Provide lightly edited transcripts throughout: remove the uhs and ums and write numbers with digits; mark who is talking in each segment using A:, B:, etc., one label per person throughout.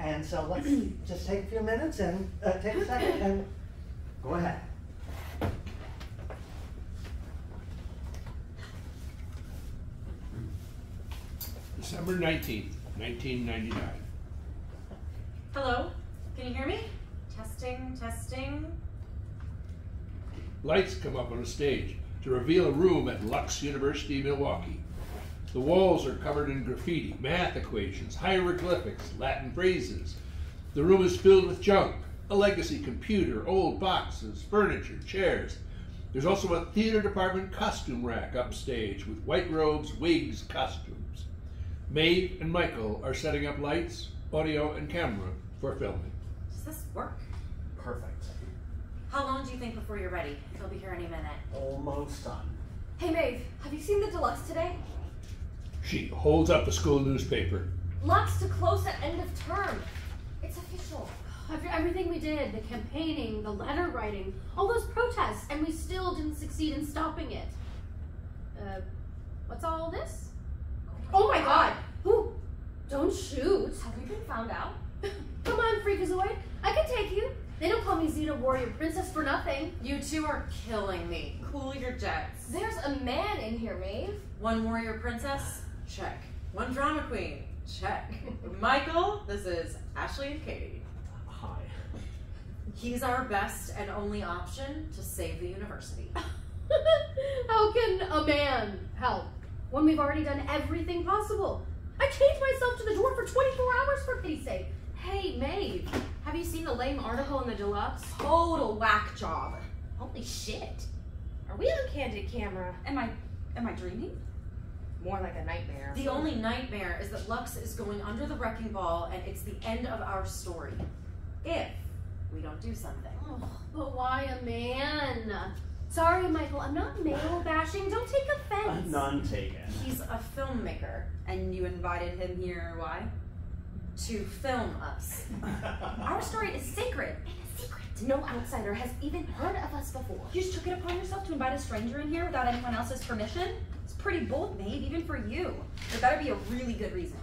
A: And so let's just take a few minutes and take a second and go ahead.
B: December 19th, 1999.
C: Hello? Can you hear me? Testing, testing.
B: Lights come up on a stage to reveal a room at Lux University, Milwaukee. The walls are covered in graffiti, math equations, hieroglyphics, Latin phrases. The room is filled with junk, a legacy computer, old boxes, furniture, chairs. There's also a theater department costume rack upstage with white robes, wigs, costumes. Maeve and Michael are setting up lights, audio, and camera for filming.
C: Does this work?
A: Perfect.
C: How long do you think before you're ready? They'll be here any minute.
A: Almost done.
D: Hey Maeve, have you seen the deluxe today?
B: She holds up the school newspaper.
D: Lux to close at end of term. It's official.
E: After everything we did, the campaigning, the letter writing, all those protests, and we still didn't succeed in stopping it. What's all this?
D: Oh my god!
E: Ooh, don't shoot.
D: Have we been found out?
E: Come on, Freakazoid. I can take you. They don't call me Xena Warrior Princess for nothing.
C: You two are killing me. Cool your jets.
D: There's a man in here, Maeve.
C: One warrior princess? Check. One drama queen? Check. Michael, this is Ashley and Katie.
A: Hi.
C: He's our best and only option to save the university.
E: How can a man help when we've already done everything possible? I changed myself to the door for 24 hours for pity's sake.
D: Hey, Maeve. Have you seen the lame article in the Deluxe?
C: Total whack job.
D: Holy shit. Are we on candid camera?
C: Am I dreaming?
D: More like a nightmare.
C: The only nightmare is that Lux is going under the wrecking ball and it's the end of our story. If we don't do something.
E: Oh, but why a man? Sorry, Michael, I'm not male bashing. Don't take offense.
A: None taken.
C: He's a filmmaker. And you invited him here, why? To film us.
D: Our story is sacred and a secret. No outsider has even heard of us before.
F: You just took it upon yourself to invite a stranger in here without anyone else's permission? It's pretty bold, Maeve, even for you. There better be a really good reason.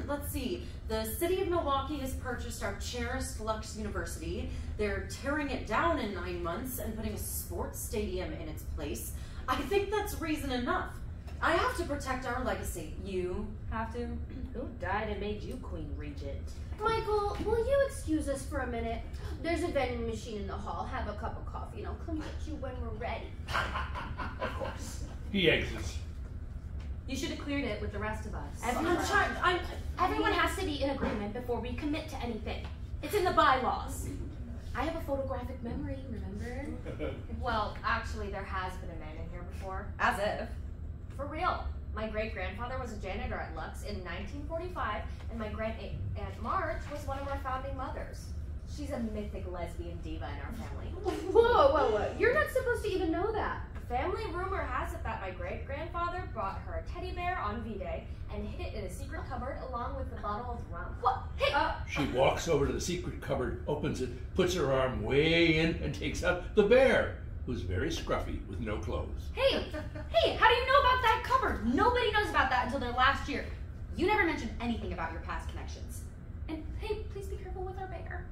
C: Let's see. The city of Milwaukee has purchased our cherished Lux University. They're tearing it down in 9 months and putting a sports stadium in its place. I think that's reason enough. I have to protect our legacy. You have to.
D: Who died and made you Queen Regent?
E: Michael, will you excuse us for a minute? There's a vending machine in the hall. Have a cup of coffee and I'll come get you when we're ready.
A: Of course.
B: He exits.
E: You should have cleared it with the rest of us.
D: Everyone has to be in agreement before we commit to anything. It's in the bylaws. I have a photographic memory, remember? Well, actually, there has been a man in here before.
F: As if.
D: For real. My great-grandfather was a janitor at Lux in 1945, and my great-aunt Marge was one of our founding mothers. She's a mythic lesbian diva in our family.
E: Whoa. You're not supposed to even know that.
D: Family rumor has it that my great-grandfather brought her a teddy bear on V-Day and hid it in a secret cupboard along with the bottle of rum.
E: What? Hey!
B: She walks over to the secret cupboard, opens it, puts her arm way in, and takes out the bear, who's very scruffy with no clothes.
F: Hey, how do you know about that cupboard? Nobody knows about that until their last year. You never mentioned anything about your past connections.
D: And hey, please be careful with our bear.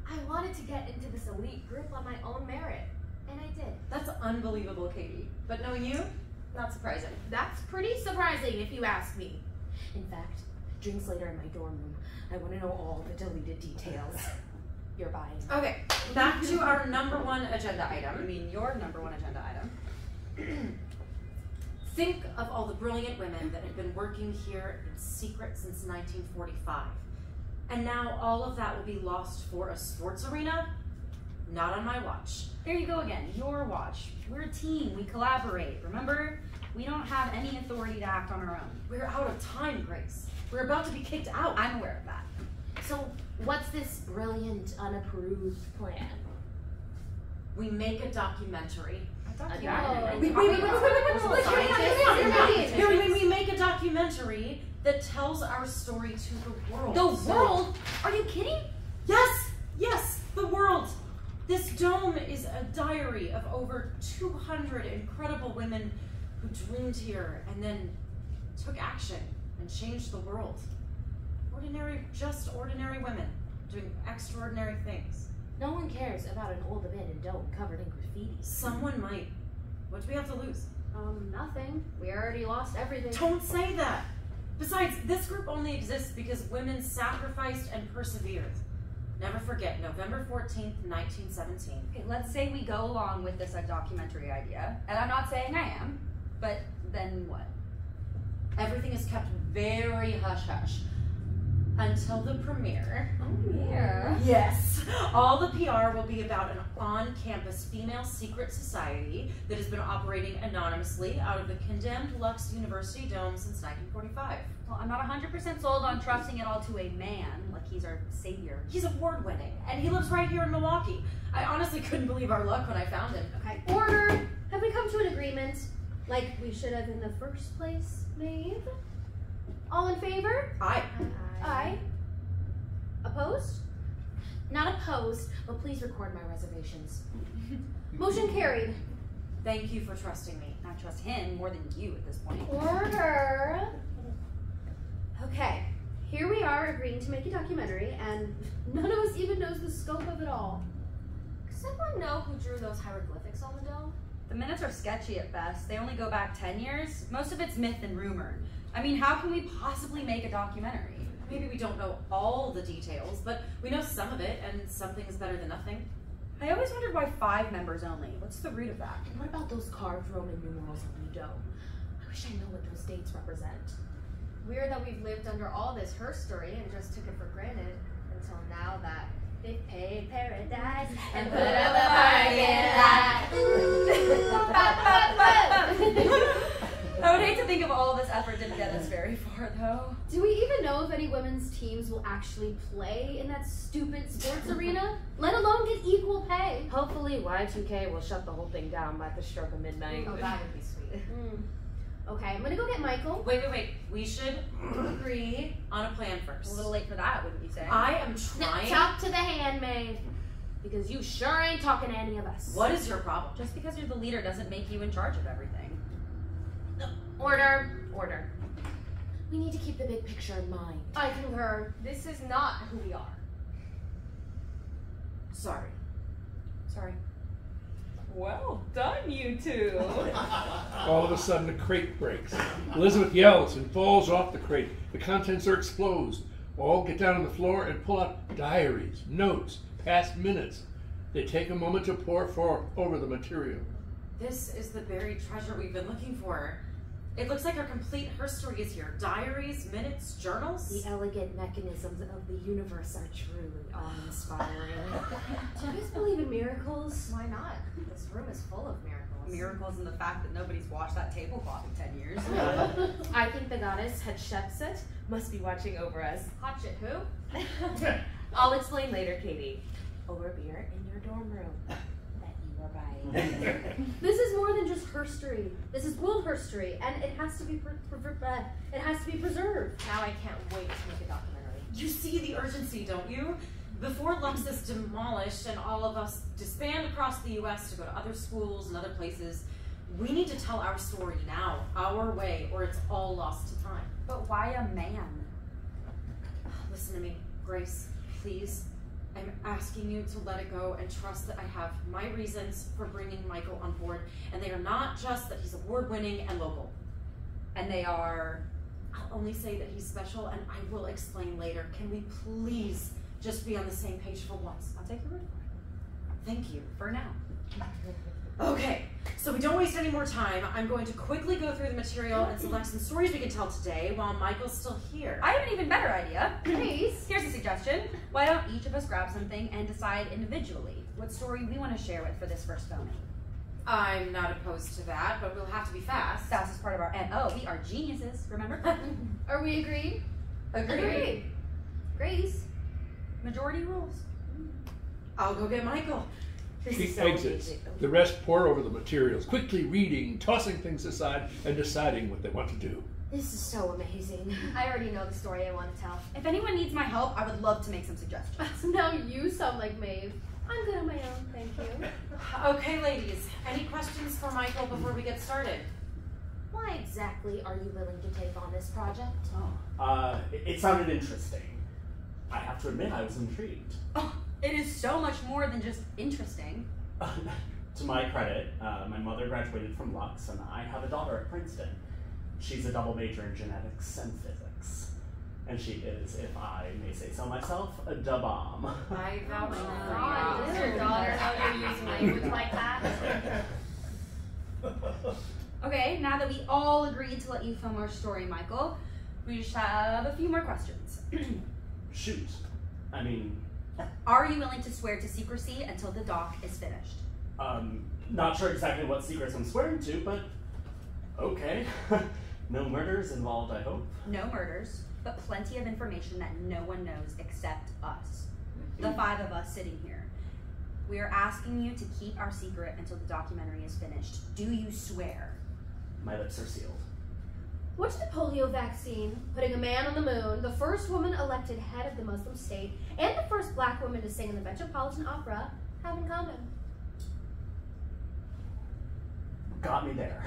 D: I wanted to get into this elite group on my own merit, and I did.
C: That's unbelievable, Katie. But knowing you, not surprising.
D: That's pretty surprising if you ask me. In fact, drinks later in my dorm room. I want to know all the deleted details. You're buying.
C: Okay, back to our number one agenda item.
F: I mean, your number one agenda item.
C: Think of all the brilliant women that have been working here in secret since 1945. And now all of that will be lost for a sports arena? Not on my watch.
F: There you go again, your watch. We're a team, we collaborate, remember? We don't have any authority to act on our own.
C: We're out of time, Grace. We're about to be kicked out.
F: I'm aware of that.
D: So, what's this brilliant, unapproved plan?
C: We make a documentary. We make a documentary that tells our story to the world.
D: The world? Are you kidding?
C: Yes, the world. This dome is a diary of over 200 incredible women who dreamed here and then took action and changed the world. We're just ordinary women doing extraordinary things.
D: No one cares about an old abandoned dome covered in graffiti.
C: Someone might. What do we have to lose?
E: Nothing. We already lost everything.
C: Don't say that! Besides, this group only exists because women sacrificed and persevered. Never forget, November 14th, 1917.
F: Okay, let's say we go along with this documentary idea, and I'm not saying I am, but then what?
C: Everything is kept very hush-hush until the premiere.
F: Yeah.
C: Yes! All the PR will be about an on-campus female secret society that has been operating anonymously out of the condemned Lux University Dome since 1945.
F: Well, I'm not 100% sold on trusting it all to a man, like he's our savior.
C: He's award-winning, and he lives right here in Milwaukee. I honestly couldn't believe our luck when I found him.
E: Okay, order! Have we come to an agreement? Like we should have in the first place, Maeve? All in favor?
C: Aye.
E: Aye. Opposed?
D: Not opposed, but please record my reservations.
E: Motion carried.
C: Thank you for trusting me.
F: I trust him more than you at this point.
E: Order! Okay, here we are agreeing to make a documentary, and none of us even knows the scope of it all.
D: Does anyone know who drew those hieroglyphics on the dome?
F: The minutes are sketchy at best. They only go back 10 years. Most of it's myth and rumor. I mean, how can we possibly make a documentary?
C: Maybe we don't know all the details, but we know some of it, and something is better than nothing.
F: I always wondered why 5 members only. What's the root of that?
D: And what about those carved Roman numerals on the dome? I wish I know what those dates represent.
G: Weird that we've lived under all this herstory and just took it for granted until now that they paid paradise and put up a parking lot.
F: I would hate to think of all this effort didn't get us very far, though.
E: Do we even know if any women's teams will actually play in that stupid sports arena? Let alone get equal pay.
D: Hopefully Y2K will shut the whole thing down by the stroke of midnight.
G: Oh, that would be sweet.
E: Okay, I'm gonna go get Michael.
C: Wait. We should agree on a plan first.
F: A little late for that, wouldn't you say?
C: I am trying.
D: Talk to the handmaid, because you sure ain't talking to any of us.
C: What is your problem?
F: Just because you're the leader doesn't make you in charge of everything.
D: Order. We need to keep the big picture in mind.
E: I concur.
G: This is not who we are.
C: Sorry.
F: Well done, you two.
B: All of a sudden, a crate breaks. Elizabeth yells and falls off the crate. The contents are exposed. All get down on the floor and pull out diaries, notes, past minutes. They take a moment to pore over the material.
C: This is the buried treasure we've been looking for. It looks like our complete herstory is here. Diaries, minutes, journals.
D: The elegant mechanisms of the universe are truly awe-inspiring.
E: Do you guys believe in miracles?
G: Why not? This room is full of miracles.
F: Miracles in the fact that nobody's washed that tablecloth in 10 years.
D: I think the goddess Hatshepsut must be watching over us.
G: Hot shit, who?
D: I'll explain later, Katie. Over beer in your dorm room that you are buying.
E: This is more than just herstory. This is world herstory, and it has to be preserved.
G: Now I can't wait to make a documentary.
C: You see the urgency, don't you? Before Lux is demolished and all of us disband across the US to go to other schools and other places, we need to tell our story now, our way, or it's all lost to time.
F: But why a man?
C: Listen to me, Grace, please. I'm asking you to let it go and trust that I have my reasons for bringing Michael on board, and they are not just that he's award-winning and local.
F: And they are...
C: I'll only say that he's special, and I will explain later. Can we please just be on the same page for once?
F: I'll take your word for it.
C: Thank you.
F: For now.
C: Okay, so we don't waste any more time. I'm going to quickly go through the material and select some stories we can tell today while Michael's still here.
F: I have an even better idea.
E: Please.
F: Here's a suggestion. Why don't each of us grab something and decide individually what story we want to share with for this first filming?
C: I'm not opposed to that, but we'll have to be fast.
F: Fast is part of our MO. We are geniuses, remember?
E: Are we agreed?
C: Agreed.
E: Grace.
F: Majority rules.
C: I'll go get Michael.
B: She exits. The rest pour over the materials, quickly reading, tossing things aside, and deciding what they want to do.
D: This is so amazing.
G: I already know the story I want to tell.
F: If anyone needs my help, I would love to make some suggestions.
E: Now you sound like Maeve. I'm good on my own, thank you.
C: Okay, ladies, any questions for Michael before we get started?
D: Why exactly are you willing to take on this project?
H: It sounded interesting. to admit I was intrigued.
F: Oh, it is so much more than just interesting.
H: To my credit, my mother graduated from Lux, and I have a daughter at Princeton. She's a double major in genetics and physics. And she is, if I may say so myself, a da-bomb.
C: I vouch for
D: God, does your daughter know you're using language like that?
F: Okay, now that we all agreed to let you film our story, Michael, we just have a few more questions.
H: Shoot. I mean,
F: Are you willing to swear to secrecy until the doc is finished?
H: not sure exactly what secrets I'm swearing to, but okay. No murders involved, I hope.
F: No murders, but plenty of information that no one knows except us. The 5 of us sitting here. We are asking you to keep our secret until the documentary is finished. Do you swear?
H: My lips are sealed.
E: What did the polio vaccine, putting a man on the moon, the first woman elected head of the Muslim state, and the first black woman to sing in the Metropolitan Opera have in common?
H: Got me there.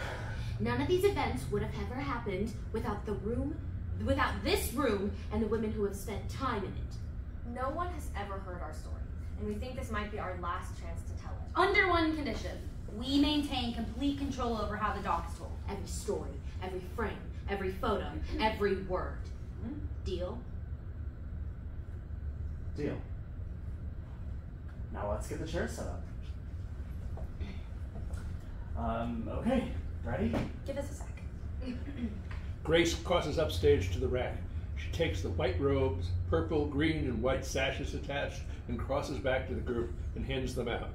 D: None of these events would have ever happened without this room and the women who have spent time in it.
G: No one has ever heard our story, and we think this might be our last chance to tell it.
F: Under one condition. We maintain complete control over how the doc is told.
D: Every story, every frame, every photo, every word. Deal?
H: Deal. Now let's get the chairs set up. Okay, ready?
F: Give us a sec.
B: Grace crosses upstage to the rack. She takes the white robes, purple, green, and white sashes attached, and crosses back to the group and hands them out.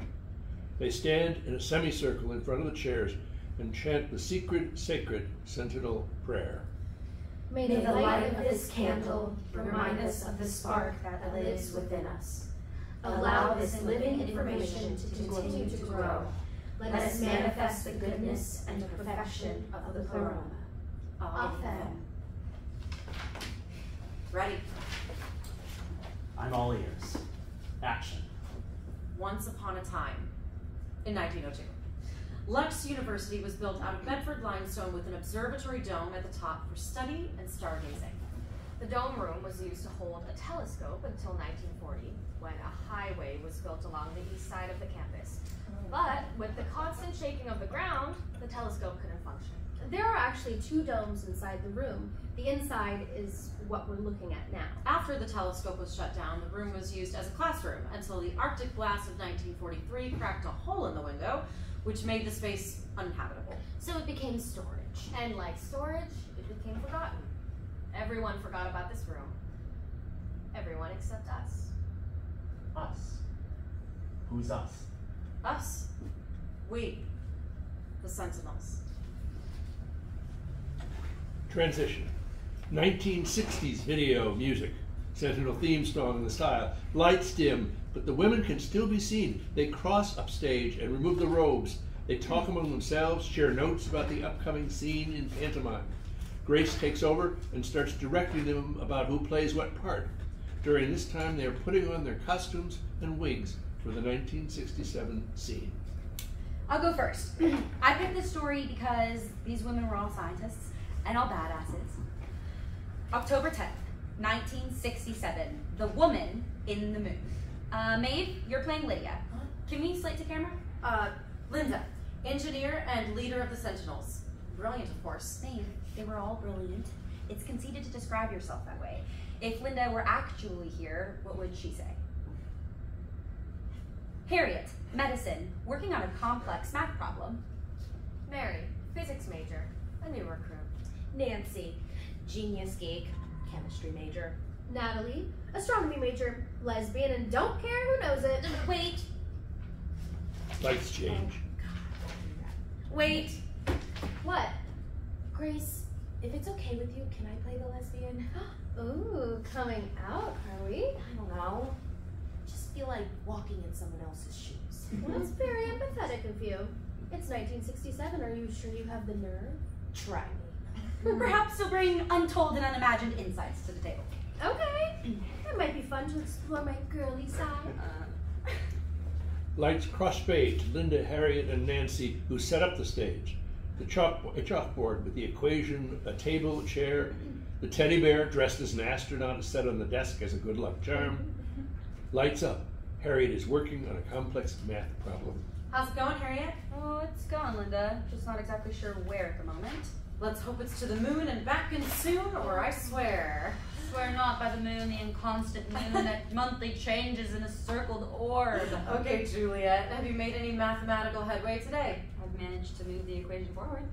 B: They stand in a semicircle in front of the chairs and chant the secret, sacred Sentinel prayer.
E: May
I: May the light of this candle remind us of the spark that lives within us. Allow this living information to continue to grow. Let us manifest the goodness and perfection of the Pleroma. Amen.
C: Ready?
H: I'm all ears. Action.
C: Once upon a time, in 1902, Lux University was built out of Bedford limestone with an observatory dome at the top for study and stargazing.
G: The dome room was used to hold a telescope until 1940, when a highway was built along the east side of the campus. But with the constant shaking of the ground, the telescope couldn't function.
E: There are actually 2 domes inside the room. The inside is what we're looking at now.
C: After the telescope was shut down, the room was used as a classroom until the Arctic blast of 1943 cracked a hole in the window, which made the space uninhabitable.
D: So it became storage.
G: And like storage, it became forgotten. Everyone forgot about this room. Everyone except us.
H: Us. Who's us?
C: Us. We. The Sentinels.
B: Transition. 1960s video music. Sentinel theme song in the style. Lights dim, but the women can still be seen. They cross upstage and remove the robes. They talk among themselves, share notes about the upcoming scene in pantomime. Grace takes over and starts directing them about who plays what part. During this time, they are putting on their costumes and wigs for the 1967 scene.
F: I'll go first. I picked this story because these women were all scientists and all badasses. October 10th, 1967, The Woman in the Moon. Maeve, you're playing Lydia. Can we slate to camera?
C: Linda, engineer and leader of the Sentinels. Brilliant, of course.
F: Maeve, they were all brilliant. It's conceited to describe yourself that way. If Linda were actually here, what would she say? Harriet, medicine, working on a complex math problem.
G: Mary, physics major, a new recruit.
D: Nancy, genius geek, chemistry major.
E: Natalie, astronomy major, lesbian, and don't care who knows it.
F: Wait,
B: Lights change.
F: wait.
E: What?
D: Grace, if it's okay with you, can I play the lesbian?
E: Ooh, coming out, are we?
D: I don't know. Just feel like walking in someone else's shoes.
E: Well, that's very empathetic of you. It's 1967. Are you sure you have the nerve?
D: Try me.
F: Perhaps you'll bring untold and unimagined insights to the table.
E: Okay. That might be fun to explore my girly side.
B: Lights cross-fade to Linda, Harriet, and Nancy, who set up the stage. A chalkboard with the equation, a table, a chair, The teddy bear, dressed as an astronaut, is set on the desk as a good luck charm. Lights up. Harriet is working on a complex math problem.
C: How's it going, Harriet?
F: Oh, it's going, Linda. Just not exactly sure where at the moment.
C: Let's hope it's to the moon and back in soon, or I swear.
F: Swear not by the moon, the inconstant moon that monthly changes in a circled orb.
C: Okay, Juliet, have you made any mathematical headway today?
F: I've managed to move the equation forward.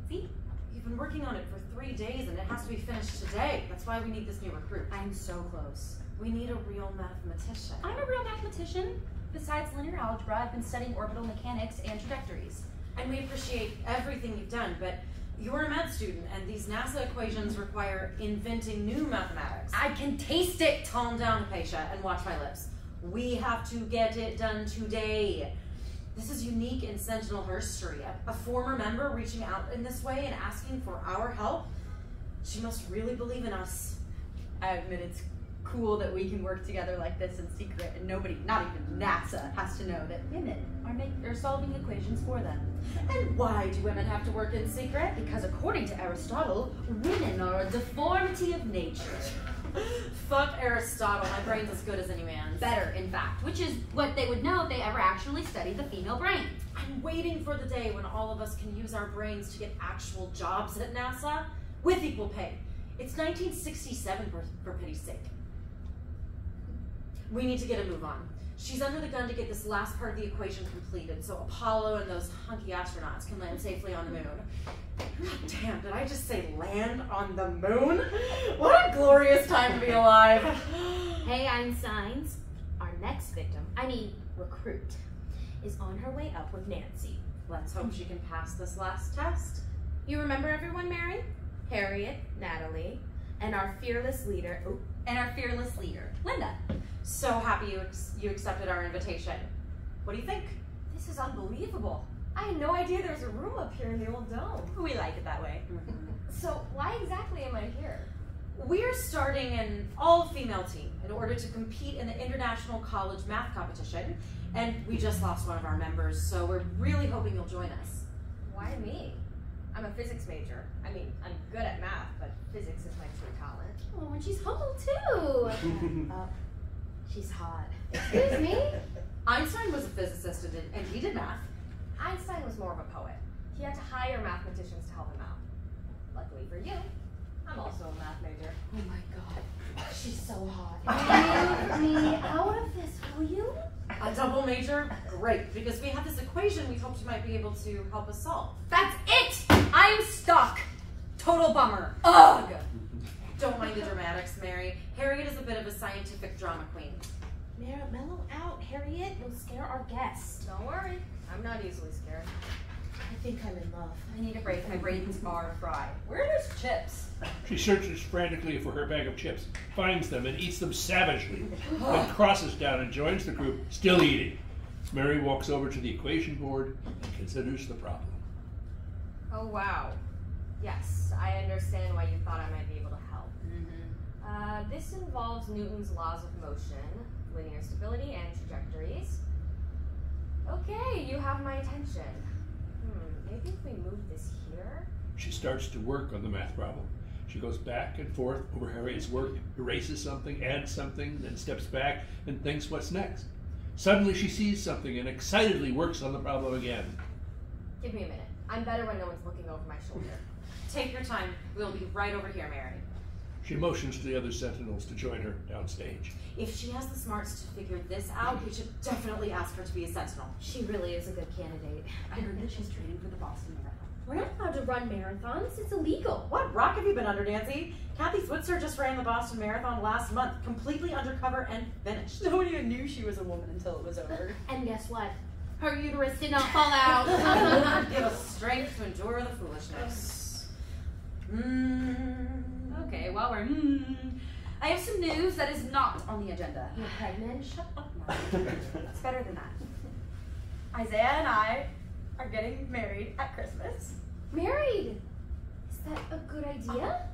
F: See?
C: You've been working on it for 3 days and it has to be finished today. That's why we need this new recruit.
F: I'm so close.
C: We need a real mathematician.
F: I'm a real mathematician. Besides linear algebra, I've been studying orbital mechanics and trajectories.
C: And we appreciate everything you've done, but you're a med student, and these NASA equations require inventing new mathematics.
F: I can taste it!
C: Calm down, Hypatia, and watch my lips. We have to get it done today. This is unique in Sentinel history. A former member reaching out in this way and asking for our help. She must really believe in us.
F: I admit it's cool that we can work together like this in secret, and nobody, not even NASA, has to know that women are solving equations for them.
C: And why do women have to work in secret?
F: Because according to Aristotle, women are a deformity of nature.
C: Fuck Aristotle, my brain's as good as any man's.
F: Better, in fact, which is what they would know if they ever actually studied the female brain.
C: I'm waiting for the day when all of us can use our brains to get actual jobs at NASA with equal pay. It's 1967, for pity's sake. We need to get a move on. She's under the gun to get this last part of the equation completed so Apollo and those hunky astronauts can land safely on the moon. God damn, did I just say land on the moon? What a glorious time to be alive.
D: Hey, Einsteins. Our next victim, recruit, is on her way up with Nancy.
C: Let's hope she can pass this last test.
D: You remember everyone, Mary? Harriet, Natalie, and our fearless leader,
F: Linda.
C: So happy you accepted our invitation. What do you think?
G: This is unbelievable. I had no idea there was a room up here in the old dome.
F: We like it that way.
G: So why exactly am I here?
C: We're starting an all-female team in order to compete in the International College Math Competition, and we just lost one of our members, so we're really hoping you'll join us.
G: Why me? I'm a physics major. I mean, I'm good at math, but physics is my true talent.
E: Oh, and she's humble too.
D: she's hot.
E: Excuse me?
C: Einstein was a physicist and he did math.
G: Einstein was more of a poet. He had to hire mathematicians to help him out. Luckily for you, I'm also a math major.
D: Oh my god, she's so hot.
E: Leave me out of this, will you?
C: A double major? Great, because we have this equation we hoped you might be able to help us solve.
F: That's it! I'm stuck. Total bummer. Ugh!
C: Don't mind the dramatics, Mary. Harriet is a bit of a scientific drama queen.
D: Mellow out, Harriet. You'll scare our guests.
G: Don't worry, I'm not easily scared.
D: I think I'm in love.
F: I need a break. My brains are fried. Where are those chips?
B: She searches frantically for her bag of chips, finds them, and eats them savagely, then crosses down and joins the group, still eating. Mary walks over to the equation board and considers the problem.
G: Oh wow. Yes, I understand why you thought I might be able to help. This involves Newton's laws of motion, linear stability, and trajectories. Okay, you have my attention. Maybe if we move this here?
B: She starts to work on the math problem. She goes back and forth over Harriet's work, erases something, adds something, then steps back and thinks what's next. Suddenly she sees something and excitedly works on the problem again.
G: Give me a minute. I'm better when no one's looking over my shoulder.
C: Take your time. We'll be right over here, Mary.
B: She motions to the other Sentinels to join her downstage.
C: If she has the smarts to figure this out, we should definitely ask her to be a Sentinel.
D: She really is a good candidate.
F: I heard that she's training for the Boston Marathon.
E: We're not allowed to run marathons. It's illegal.
C: What rock have you been under, Nancy? Kathy Switzer just ran the Boston Marathon last month, completely undercover and finished.
F: No one even knew she was a woman until it was over.
E: And guess what? Her uterus did not fall out.
C: Give us strength to endure the foolishness.
F: Okay, while we're I have some news that is not on the agenda.
D: You're pregnant?
F: Shut up, Mark. It's better than that. Isaiah and I are getting married at Christmas.
E: Married? Is that a good idea?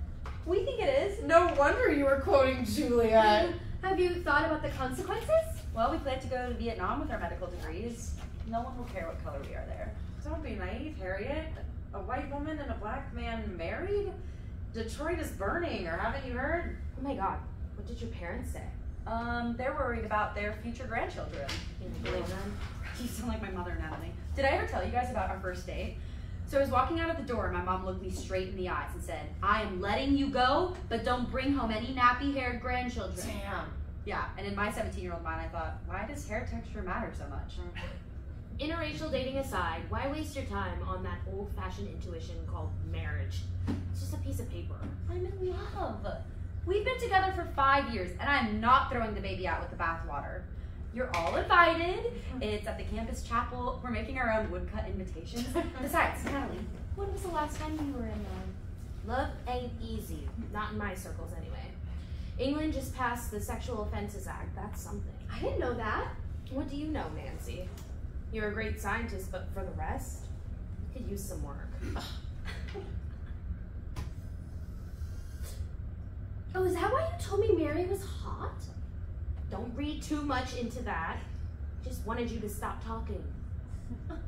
F: We think it is.
C: No wonder you were quoting Juliet.
E: Have you thought about the consequences?
F: Well, we plan to go to Vietnam with our medical degrees. No one will care what color we are there.
C: Don't be naive, Harriet. A white woman and a black man married? Detroit is burning, or haven't you heard?
G: Oh my god, what did your parents say?
F: They're worried about their future grandchildren.
G: Can you blame them?
F: You sound like my mother, Natalie. Did I ever tell you guys about our first date? So I was walking out of the door and my mom looked me straight in the eyes and said, I am letting you go, but don't bring home any nappy-haired grandchildren.
C: Damn.
F: Yeah, and in my 17-year-old mind, I thought, why does hair texture matter so much?
G: Interracial dating aside, why waste your time on that old-fashioned intuition called marriage? It's just a piece of paper.
F: I'm in love. We've been together for 5 years, and I'm not throwing the baby out with the bathwater. You're all invited. It's at the campus chapel. We're making our own woodcut invitations. Besides, Natalie,
G: When was the last time you were in love? Love ain't easy. Not in my circles, anyway. England just passed the Sexual Offenses Act. That's something.
E: I didn't know that.
G: What do you know, Nancy? You're a great scientist, but for the rest, you could use some work.
E: Oh, is that why you told me Mary was hot?
G: Don't read too much into that. Just wanted you to stop talking.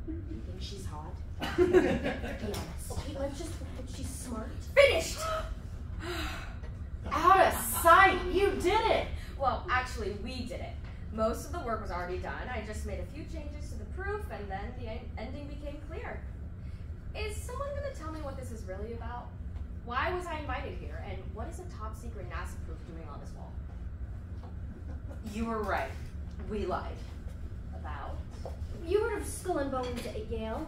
G: You think she's hot? Be honest.
E: Okay, let's just hope she's smart.
F: finished!
C: Out of sight! You did it!
G: Well, actually, we did it. Most of the work was already done. I just made a few changes to the proof, and then the ending became clear. Is someone going to tell me what this is really about? Why was I invited here, and what is a top secret NASA proof doing on this wall?
C: You were right. We lied.
G: About?
E: You heard of Skull and Bones at Yale?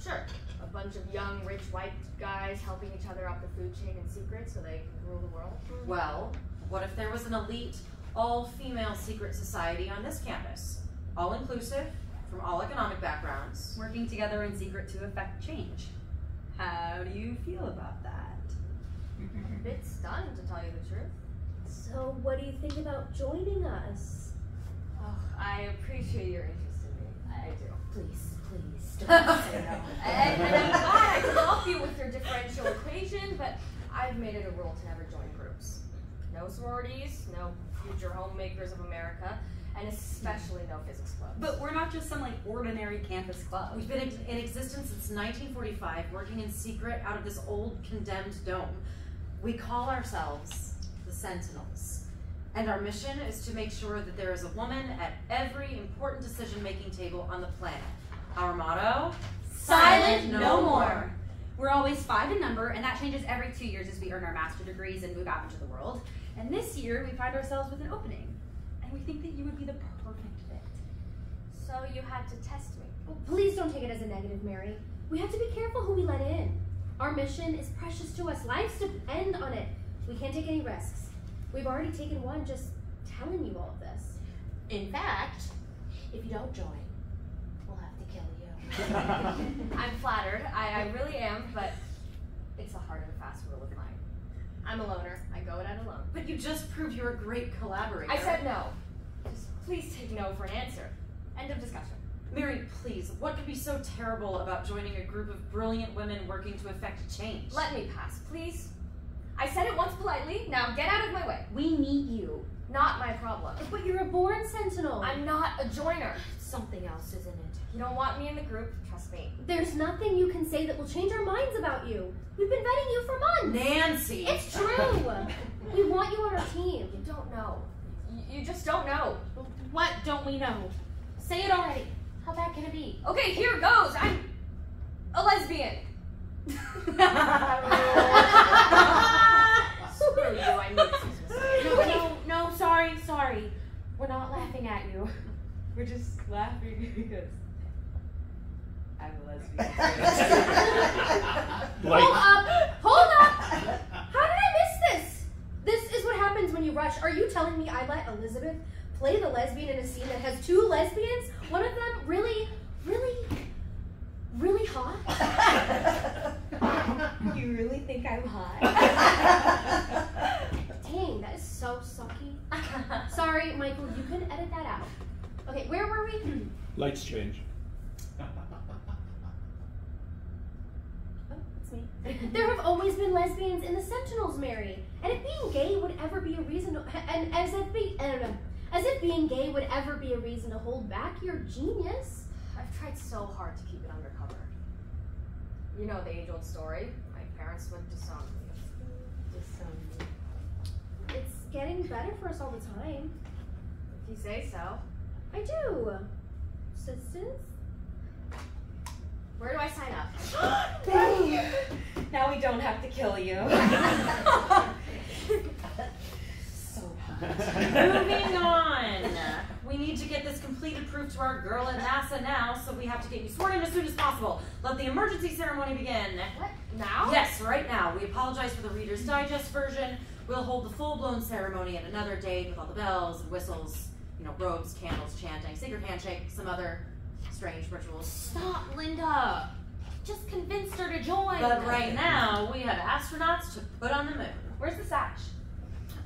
G: Sure. A bunch of young, rich, white guys helping each other up the food chain in secret so they can rule the world.
C: Well, what if there was an elite, all-female secret society on this campus? All-inclusive, from all economic backgrounds.
F: Working together in secret to affect change. How do you feel about that?
G: A bit stunned, to tell you the truth.
E: So, what do you think about joining us?
G: Oh, I appreciate your interest in me. I do.
E: Please, please,
G: Don't say no. And I'm glad I can help you with your differential equation, but I've made it a rule to never join groups. No sororities, no future homemakers of America, and especially no physics clubs.
F: But we're not just some like ordinary campus club.
C: We've been in existence since 1945, working in secret out of this old condemned dome. We call ourselves the Sentinels. And our mission is to make sure that there is a woman at every important decision-making table on the planet. Our motto,
F: Silent no more. We're always 5 in number, and that changes every 2 years as we earn our master degrees and move out into the world. And this year, we find ourselves with an opening. And we think that you would be the perfect fit.
G: So you had to test me.
E: Well, please don't take it as a negative, Mary. We have to be careful who we let in. Our mission is precious to us. Lives depend on it. We can't take any risks. We've already taken one just telling you all of this.
G: In fact, if you don't join, we'll have to kill you. I'm flattered. I really am, but it's a hard and fast rule of mine. I'm a loner. I go it out alone.
C: But you just proved you're a great collaborator.
G: I said no. Just please take no for an answer. End of discussion.
C: Mary, please, what could be so terrible about joining a group of brilliant women working to effect change?
G: Let me pass, please. I said it once politely. Now get out of my way.
F: We need you.
G: Not my problem.
E: But you're a born Sentinel.
G: I'm not a joiner.
E: Something else, isn't it?
G: You don't want me in the group, trust me.
E: There's nothing you can say that will change our minds about you. We've been vetting you for months.
C: Nancy!
E: It's true. We want you on our team.
G: You don't know. You just don't know.
E: What don't we know? Say it already. How bad can it be?
G: Okay, here goes. I'm a lesbian. Screw you, I made this mistake.
E: No, sorry. We're not laughing at you.
F: We're just laughing because I'm a lesbian.
E: Hold up! How did I miss this? This is what happens when you rush. Are you telling me I let Elizabeth play the lesbian in a scene that has 2 lesbians? One of them really hot?
F: You really think I'm hot?
E: Dang, that is so sucky. Sorry, Michael, you can edit that out. Okay, where were we?
B: Lights change.
E: Oh, it's me. There have always been lesbians in the Sentinels, Mary. And if being gay would ever be a reason to, and as if being gay would ever be a reason to hold back your genius.
G: I've tried so hard to keep it undercover. You know the age-old story. My parents went to some
E: It's getting better for us all the time.
G: If you say so.
E: I do. Sisters?
G: Where do I sign up?
F: Now we don't have to kill you.
C: Moving on. We need to get this completed proof to our girl at NASA now, so we have to get you sworn in as soon as possible. Let the emergency ceremony begin.
G: What? Now?
C: Yes, right now. We apologize for the Reader's Digest version. We'll hold the full-blown ceremony at another date with all the bells and whistles, robes, candles, chanting, secret handshake, some other strange rituals.
D: Stop, Linda. Just convinced her to join.
C: But right now, we have astronauts to put on the moon.
F: Where's the sash?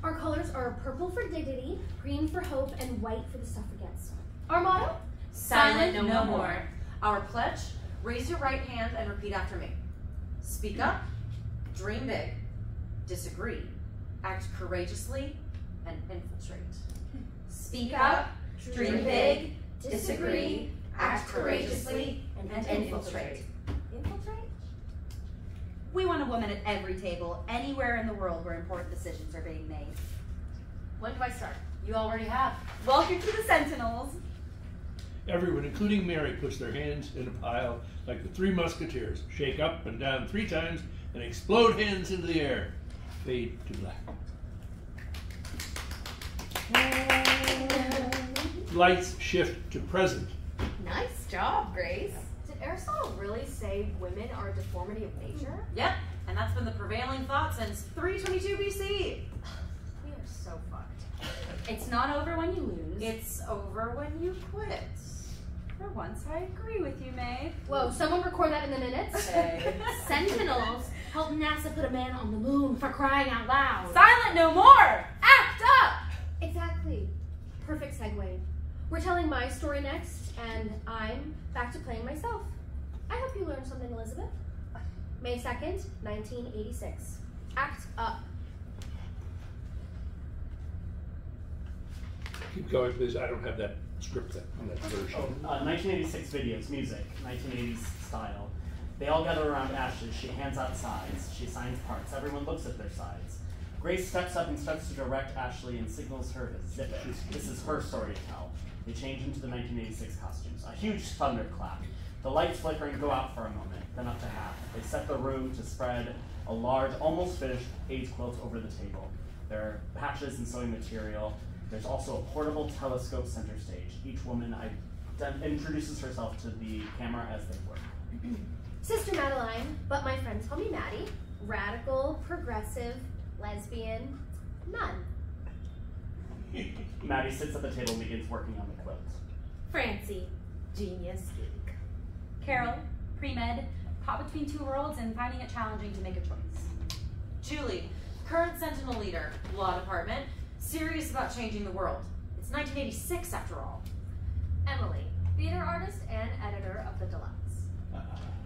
E: Our colors are purple for dignity, green for hope, and white for the suffragettes. Our motto?
C: Silent no more. Our pledge, raise your right hand and repeat after me. Speak up, dream big, disagree, act courageously, and infiltrate.
F: Speak up, dream big, disagree, act courageously, and infiltrate.
G: Infiltrate?
F: We want a woman at every table, anywhere in the world where important decisions are being made.
G: When do I start?
C: You already have.
F: Welcome to the Sentinels.
B: Everyone, including Mary, puts their hands in a pile like the Three Musketeers. Shake up and down 3 times and explode hands into the air. Fade to black. Lights shift to present.
F: Nice job, Grace.
G: Did Aristotle really say women are a deformity of nature?
C: Yep, and that's been the prevailing thought since 322 BC.
G: We are so fucked.
F: It's not over when you lose.
C: It's over when you quit.
F: For once, I agree with you, Maeve.
E: Whoa, someone record that in the minutes.
D: Sentinels helped NASA put a man on the moon, for crying out loud.
F: Silent no more! Act up!
E: Exactly. Perfect segue. We're telling my story next, and I'm back to playing myself. I hope you learned something, Elizabeth. May 2nd, 1986. Act up.
B: Keep going, please. I don't have that script on that version.
H: 1986 videos, music, 1980s style. They all gather around Ashley. She hands out sides. She signs parts. Everyone looks at their sides. Grace steps up and starts to direct Ashley and signals her to zip it. This is her story to tell. They change into the 1986 costumes. A huge thunderclap. The lights flicker and go out for a moment, then up to half. They set the room to spread a large, almost finished AIDS quilt over the table. There are patches and sewing material. There's also a portable telescope center stage. Each woman introduces herself to the camera as they work.
E: Sister Madeline, but my friends call me Maddie. Radical, progressive, lesbian, none.
H: Maddie sits at the table and begins working on the quilt.
D: Francie, genius geek.
F: Carol, pre-med, caught between 2 worlds and finding it challenging to make a choice.
C: Julie, current Sentinel leader, law department, serious about changing the world. It's 1986 after all.
G: Emily, theater artist and editor of The Deluxe.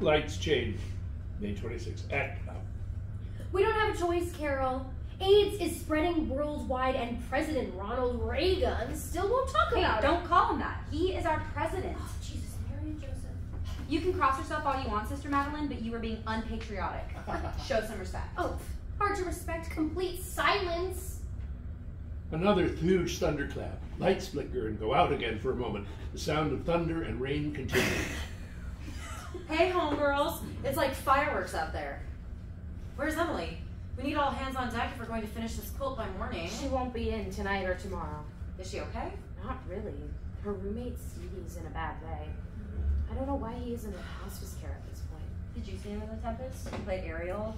B: Lights change. May 26th. Act up.
E: We don't have a choice, Carol. AIDS is spreading worldwide, and President Ronald Reagan still won't talk about it.
F: Don't call him that. He is our president.
E: Oh, Jesus, Mary and Joseph.
F: You can cross yourself all you want, Sister Madeline, but you were being unpatriotic. Show some respect.
E: Oh, hard to respect complete silence.
B: Another huge thunderclap. Lights flicker and go out again for a moment. The sound of thunder and rain continues.
C: Hey, homegirls, it's like fireworks out there. Where's Emily? We need all hands on deck if we're going to finish this quilt by morning.
D: She won't be in tonight or tomorrow.
C: Is she okay?
D: Not really. Her roommate Stevie's in a bad way. I don't know why he isn't in hospice care at this point.
F: Did you see him in The Tempest? He played Ariel.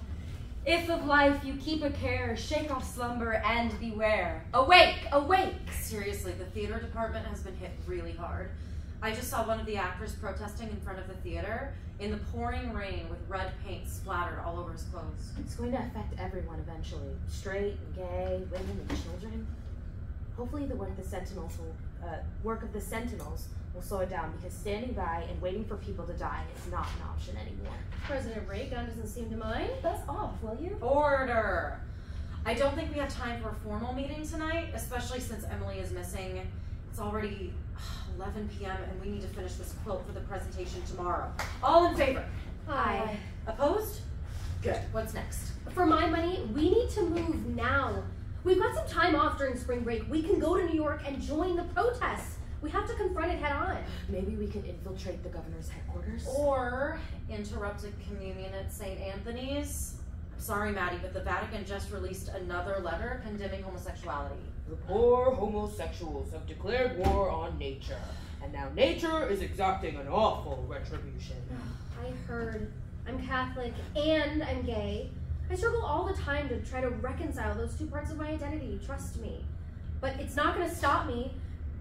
F: If of life you keep a care, shake off slumber and beware. Awake, awake!
C: Seriously, the theater department has been hit really hard. I just saw one of the actors protesting in front of the theater in the pouring rain with red paint splattered all over his clothes.
D: It's going to affect everyone eventually. Straight and gay, women and children. Hopefully the work of the Sentinels will slow it down, because standing by and waiting for people to die is not an option anymore.
E: President Reagan doesn't seem to mind.
F: Buzz off, will you?
C: Order! I don't think we have time for a formal meeting tonight, especially since Emily is missing. It's already 11 p.m. and we need to finish this quilt for the presentation tomorrow. All in favor?
E: Aye.
C: Opposed? Good. What's next?
E: For my money, we need to move now. We've got some time off during spring break. We can go to New York and join the protests. We have to confront it head on.
F: Maybe we could infiltrate the governor's headquarters.
C: Or interrupt a communion at St. Anthony's. Sorry, Maddie, but the Vatican just released another letter condemning homosexuality.
J: The poor homosexuals have declared war on nature, and now nature is exacting an awful retribution.
E: I heard. I'm Catholic and I'm gay. I struggle all the time to try to reconcile those two parts of my identity, trust me. But it's not going to stop me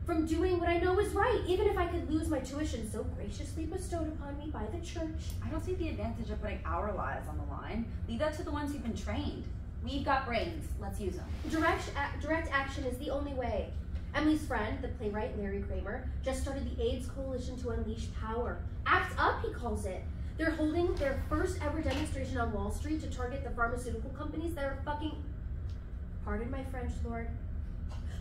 E: from doing what I know is right, even if I could lose my tuition so graciously bestowed upon me by the church.
F: I don't see the advantage of putting our lives on the line. Leave that to the ones who've been trained. We've got brains. Let's use them.
E: Direct action is the only way. Emily's friend, the playwright Larry Kramer, just started the AIDS Coalition to Unleash Power. Act Up, he calls it. They're holding their first ever demonstration on Wall Street to target the pharmaceutical companies that are fucking, pardon my French, Lord,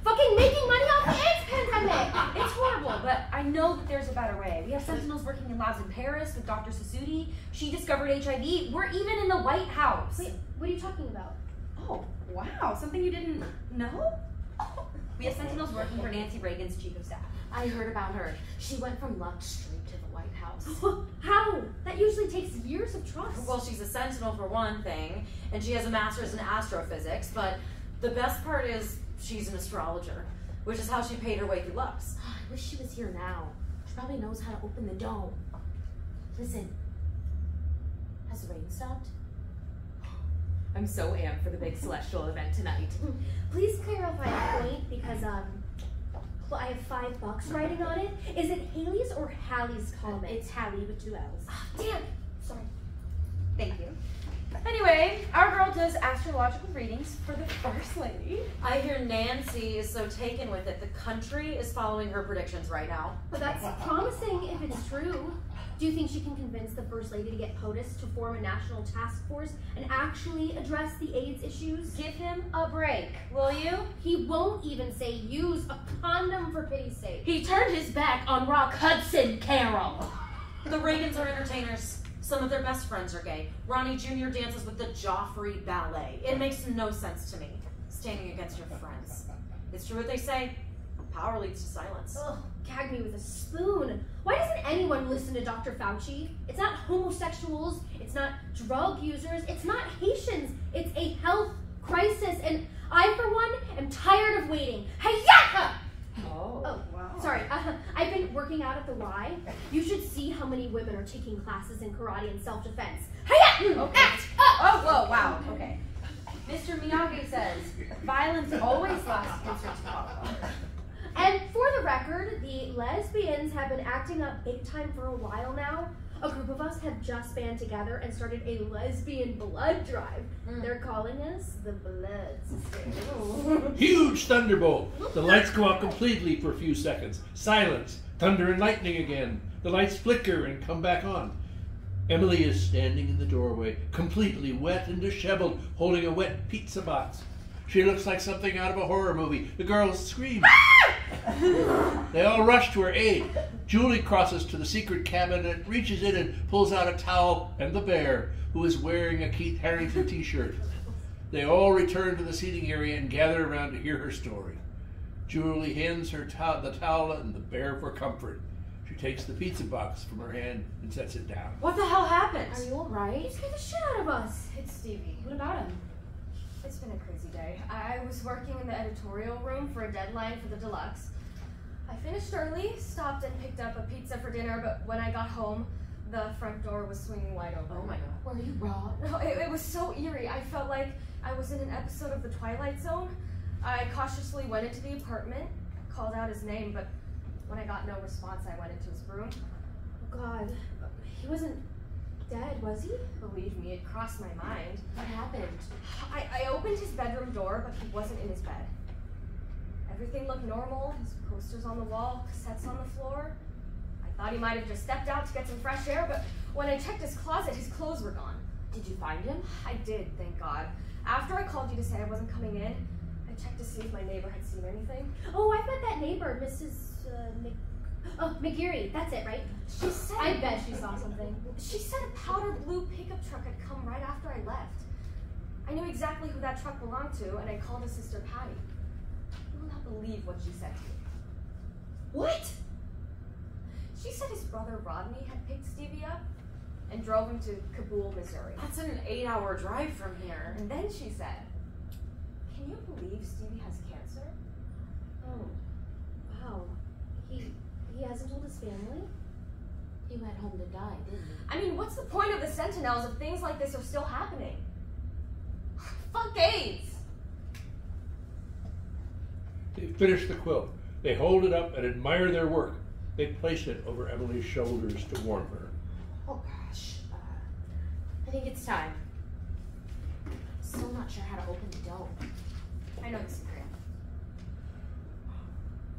E: fucking making money off the AIDS pandemic!
F: It's horrible, but I know that there's a better way. We have Sentinels working in labs in Paris with Dr. Sassoudi. She discovered HIV. We're even in the White House.
E: Wait, what are you talking about?
F: Oh, wow. Something you didn't know? We have Sentinels working for Nancy Reagan's chief of staff.
D: I heard about her. She went from Lux straight to the White House.
E: How? That usually takes years of trust.
C: Well, she's a Sentinel for one thing, and she has a master's in astrophysics, but the best part is she's an astrologer, which is how she paid her way through Lux.
D: I wish she was here now. She probably knows how to open the dome. Listen, has the rain stopped? I'm so amped for the big celestial event tonight.
E: Please clarify a point because, well, I have $5 writing on it. Is it Haley's or Hallie's comment?
D: It's Hallie with 2 L's.
E: Damn! Sorry.
F: Thank you. Anyway, our girl does astrological readings for the First Lady.
C: I hear Nancy is so taken with it, the country is following her predictions right now.
E: But that's promising if it's true. Do you think she can convince the First Lady to get POTUS to form a national task force and actually address the AIDS issues?
F: Give him a break, will you?
E: He won't even say use a condom for pity's sake.
D: He turned his back on Rock Hudson, Carol.
C: The Reagans are entertainers. Some of their best friends are gay. Ronnie Jr. dances with the Joffrey Ballet. It makes no sense to me, standing against your friends. It's true what they say, power leads to silence.
E: Ugh, gag me with a spoon. Why doesn't anyone listen to Dr. Fauci? It's not homosexuals, it's not drug users, it's not Haitians. It's a health crisis, and I, for one, am tired of waiting. Hayaka!
F: Oh, wow.
E: Sorry, I've been working out at the Y. You should see how many women are taking classes in karate and self-defense. Hiya!
F: Okay.
E: Act up!
F: Oh, whoa, wow, okay. Mr. Miyagi says, violence always lasts instant follow.
E: And for the record, the lesbians have been acting up big time for a while now. A group of us have just band together and started a lesbian blood drive. They're calling us the Blood Sisters.
B: Huge thunderbolt. The lights go out completely for a few seconds. Silence. Thunder and lightning again. The lights flicker and come back on. Emily is standing in the doorway, completely wet and disheveled, holding a wet pizza box. She looks like something out of a horror movie. The girls scream. They all rush to her aid. Julie crosses to the secret cabinet, reaches in and pulls out a towel and the bear, who is wearing a Keith Harington t-shirt. They all return to the seating area and gather around to hear her story. Julie hands her the towel and the bear for comfort. She takes the pizza box from her hand and sets it down.
C: What the hell happened?
D: Are you alright?
E: He scared the shit out of us.
G: It's Stevie.
F: What about him?
G: It's been a crazy day. I was working in the editorial room for a deadline for the Deluxe. I finished early, stopped and picked up a pizza for dinner, but when I got home, the front door was swinging wide open.
C: Oh my god.
D: Were you wrong?
G: No, it was so eerie. I felt like I was in an episode of The Twilight Zone. I cautiously went into the apartment, called out his name, but when I got no response, I went into his room.
E: Oh God, he wasn't dead, was he?
G: Believe me, it crossed my mind.
D: What happened?
G: I opened his bedroom door, but he wasn't in his bed. Everything looked normal, his posters on the wall, cassettes on the floor. I thought he might have just stepped out to get some fresh air, but when I checked his closet, his clothes were gone.
D: Did you find him?
G: I did, thank God. After I called you to say I wasn't coming in, I checked to see if my neighbor had seen anything.
E: Oh, I've met that neighbor, Mrs. Oh, McGeary, that's it, right?
G: She said.
E: I bet she saw something.
G: She said a powder blue pickup truck had come right after I left. I knew exactly who that truck belonged to, and I called his sister Patty. You will not believe what she said to me.
F: What?
G: She said his brother Rodney had picked Stevie up and drove him to Kabul, Missouri.
C: That's an 8-hour drive from here.
G: And then she said, "Can you believe Stevie has cancer?"
E: Oh, wow. He hasn't told his family?
D: He went home to die, didn't he?
G: I mean, what's the point of the Sentinels if things like this are still happening? Fuck AIDS!
B: They finish the quilt. They hold it up and admire their work. They place it over Emily's shoulders to warm her.
D: Oh gosh. I think it's time. Still not sure how to open the dome.
G: I know the secret.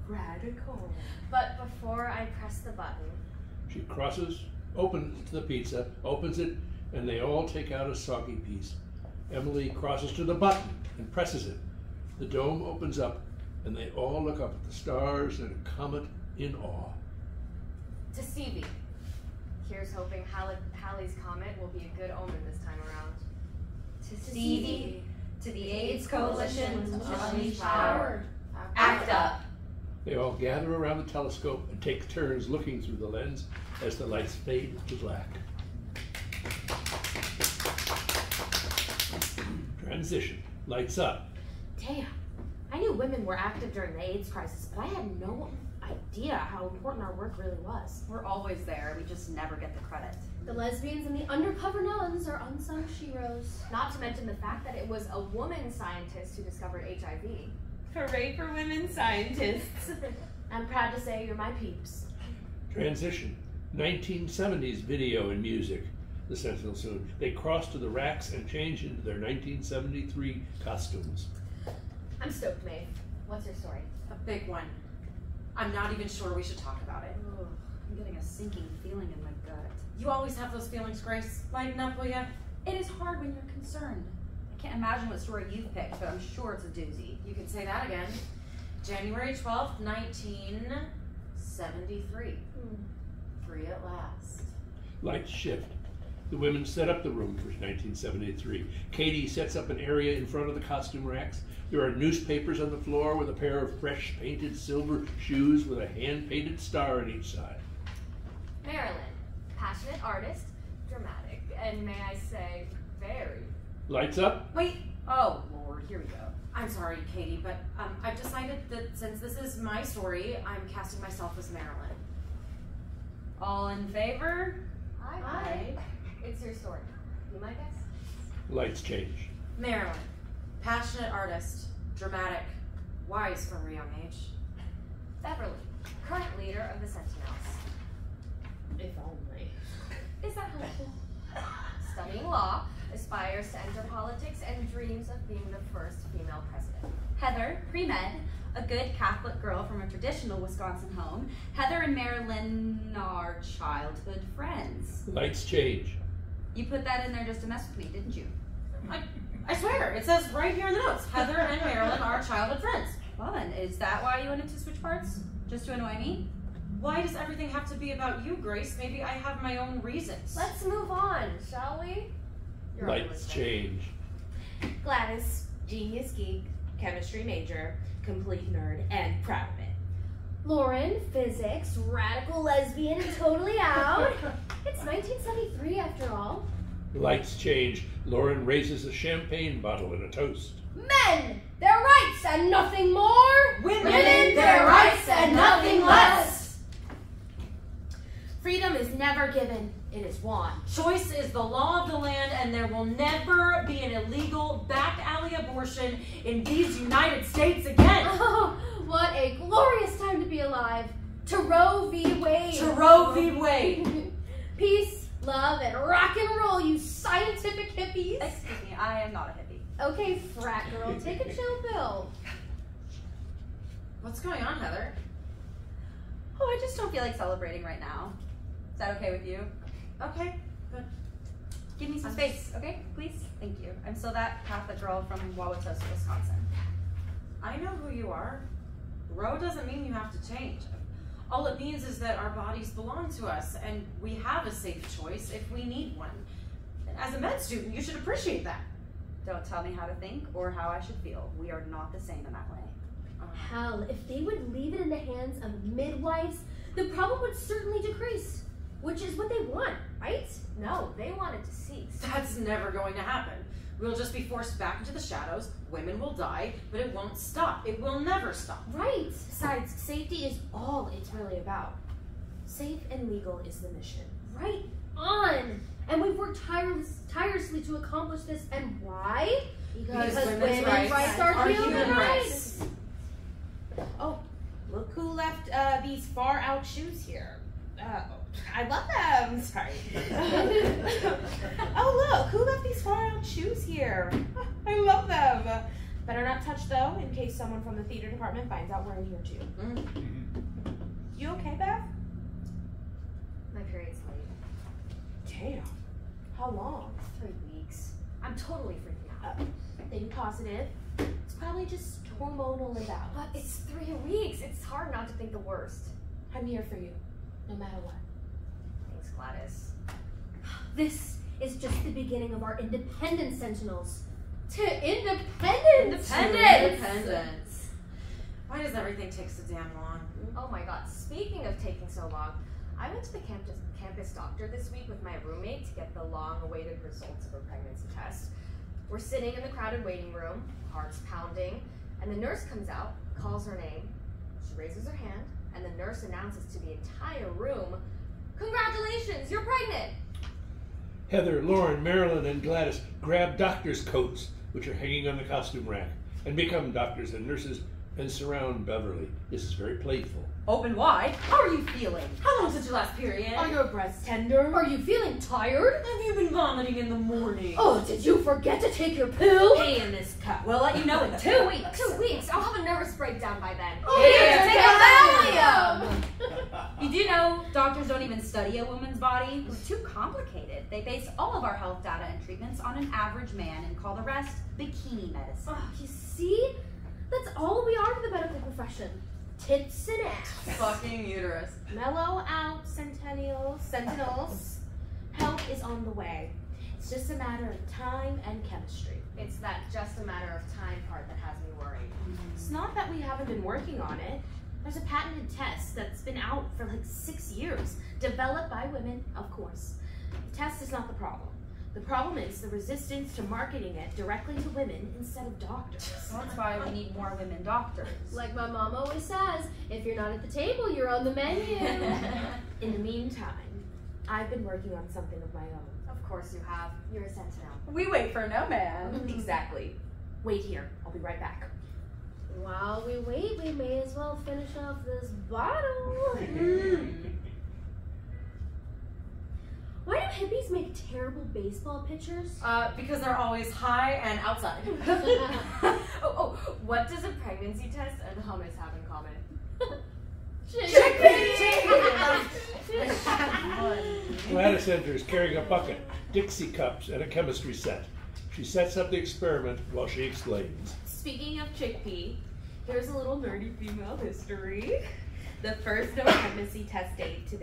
J: Radical.
G: But before I press the button,
B: She crosses, opens the pizza, opens it, and they all take out a soggy piece. Emily crosses to the button and presses it. The dome opens up, and they all look up at the stars and a comet in awe.
G: to Stevie. Here's hoping Halley's Comet will be a good omen this time around.
F: To Stevie, to the AIDS Coalition, unleash power.
G: Act up.
B: They all gather around the telescope and take turns looking through the lens as the lights fade to black. Transition. Lights up.
D: Damn. I knew women were active during the AIDS crisis, but I had no idea how important our work really was.
F: We're always there, we just never get the credit.
E: The lesbians and the undercover nuns are unsung sheroes.
G: Not to mention the fact that it was a woman scientist who discovered HIV.
F: Hooray for women scientists.
D: I'm proud to say you're my peeps.
B: Transition. 1970s video and music. The Sentinels soon. They cross to the racks and change into their 1973 costumes.
G: I'm stoked, Maeve. What's your story?
C: A big one. I'm not even sure we should talk about it.
F: Ugh, I'm getting a sinking feeling in my gut.
C: You always have those feelings, Grace. Lighten up, will ya?
F: It is hard when you're concerned. I can't imagine what story you've picked, but I'm sure it's a doozy.
C: You can say that again. January 12th, 1973. Free at last.
B: Lights shift. The women set up the room for 1973. Katie sets up an area in front of the costume racks. There are newspapers on the floor with a pair of fresh painted silver shoes with a hand-painted star on each side.
G: Marilyn. Passionate artist, dramatic, and may I say, very.
B: Lights up.
C: Wait,
F: Oh, Lord, here we go.
C: I'm sorry, Katie, but I've decided that since this is my story, I'm casting myself as Marilyn.
F: All in favor?
G: Aye. It's your story. You my guess?
B: Lights change.
C: Marilyn. Passionate artist. Dramatic. Wise for her young age.
G: Beverly. Current leader of the Sentinels.
D: If only.
G: Is that helpful? Studying law, aspires to enter politics, and dreams of being the first female president.
F: Heather, pre-med, a good Catholic girl from a traditional Wisconsin home. Heather and Marilyn are childhood friends.
B: Lights change.
F: You put that in there just to mess with me, didn't you?
C: I swear, it says right here in the notes, Heather and Marilyn are childhood friends.
F: Well then, is that why you wanted to switch parts? Just to annoy me?
C: Why does everything have to be about you, Grace? Maybe I have my own reasons.
G: Let's move on, shall we? You're
B: Lights
G: listening.
B: change.
D: Gladys, genius geek, chemistry major, complete nerd, and proud of it.
E: Lauren, physics, radical lesbian, and totally out. It's 1973 after all.
B: Lights change. Lauren raises a champagne bottle in a toast.
E: Men, their rights and nothing more.
C: Women,
E: their rights and nothing less.
D: Freedom is never given, it is won.
C: Choice is the law of the land, and there will never be an illegal back alley abortion in these United States again.
E: Oh, what a glorious time to be alive. To Roe v. Wade.
C: To Roe v. Wade.
E: Peace, love, and rock and roll, you scientific hippies.
F: Excuse me, I am not a hippie.
E: Okay, frat girl, take a chill pill.
C: What's going on, Heather?
F: Oh, I just don't feel like celebrating right now. Is that okay with you?
C: Okay, good.
F: Give me some space, okay? Please? Thank you. I'm still that Catholic girl from Wauwatosa, Wisconsin.
C: I know who you are. Roe doesn't mean you have to change. All it means is that our bodies belong to us, and we have a safe choice if we need one. As a med student, you should appreciate that.
F: Don't tell me how to think or how I should feel. We are not the same in that way.
E: Hell, if they would leave it in the hands of midwives, the problem would certainly decrease, which is what they want, right?
G: No, they want it to cease.
C: That's never going to happen. We'll just be forced back into the shadows, women will die, but it won't stop. It will never stop.
E: Right.
D: Besides, safety is all it's really about. Safe and legal is the mission.
E: Right on. And we've worked tirelessly to accomplish this, and why? Because women's rights are human rights.
J: Oh, look who left these far out shoes here. I love them. Sorry. Oh, look, who left these far out shoes here? I love them. Better not touch, though, in case someone from the theater department finds out we're in here, too. You okay, Beth?
G: My period's late.
J: Damn. How long?
G: 3 weeks. I'm totally freaking out.
D: Think positive. It's probably just hormonal imbalance.
G: But it's 3 weeks. It's hard not to think the worst.
D: I'm here for you, no matter what.
G: Thanks, Gladys.
E: This is just the beginning of our independence, Sentinels. To independence!
C: Independence! Why does everything take so damn long?
G: Oh my god, speaking of taking so long, I went to the campus doctor this week with my roommate to get the long-awaited results of her pregnancy test. We're sitting in the crowded waiting room, hearts pounding, and the nurse comes out, calls her name, she raises her hand, and the nurse announces to the entire room, "Congratulations, you're pregnant!"
B: Heather, Lauren, Marilyn, and Gladys grab doctors' coats, which are hanging on the costume rack, and become doctors and nurses and surround Beverly. This is very playful.
C: Open wide? How are you feeling? How long since your last period?
J: Are your breasts tender?
E: Are you feeling tired?
C: Have you been vomiting in the morning?
E: Oh, did you forget to take your pill?
F: Pee in this cup. We'll let you know in 2 weeks.
G: 2 weeks? I'll have a nervous breakdown by then.
E: Here,
G: take
E: a Valium!
F: You do know doctors don't even study a woman's body? We're too complicated. They base all of our health data and treatments on an average man and call the rest bikini medicine.
E: Oh, you see? That's all we are to the medical profession. Tits and ass.
C: Fucking uterus.
D: Mellow out, Sentinels. Help is on the way. It's just a matter of time and chemistry.
G: It's that just a matter of time part that has me worried.
D: It's not that we haven't been working on it. There's a patented test that's been out for like 6 years, developed by women, of course. The test is not the problem. The problem is the resistance to marketing it directly to women instead of doctors.
F: That's why we need more women doctors.
E: Like my mom always says, if you're not at the table, you're on the menu.
D: In the meantime, I've been working on something of my own.
G: Of course you have. You're a sentinel.
F: We wait for no man. Exactly.
D: Wait here, I'll be right back.
E: While we wait, we may as well finish off this bottle. Why do hippies make terrible baseball pitchers?
C: Because they're always high and outside.
G: What does a pregnancy test and hummus have in common?
B: Gladys enters carrying a bucket, Dixie cups, and a chemistry set. She sets up the experiment while she explains.
D: Speaking of chickpea, here's a little nerdy female history. The first known pregnancy test date to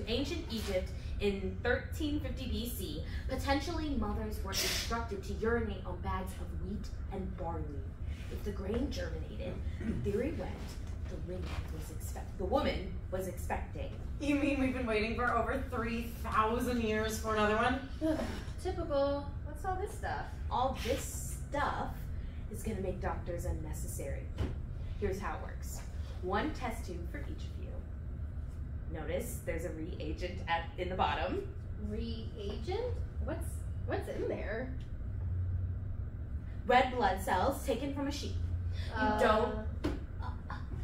D: ancient Egypt in 1350 BC, potentially mothers were instructed to urinate on bags of wheat and barley. If the grain germinated, the theory went the woman was expecting.
C: You mean we've been waiting for over 3,000 years for another one?
E: Typical.
G: What's all this stuff?
D: All this stuff is going to make doctors unnecessary. Here's how it works. 1 test tube for each of you. Notice there's a reagent in the bottom.
E: Reagent? What's in there?
D: Red blood cells taken from a sheep.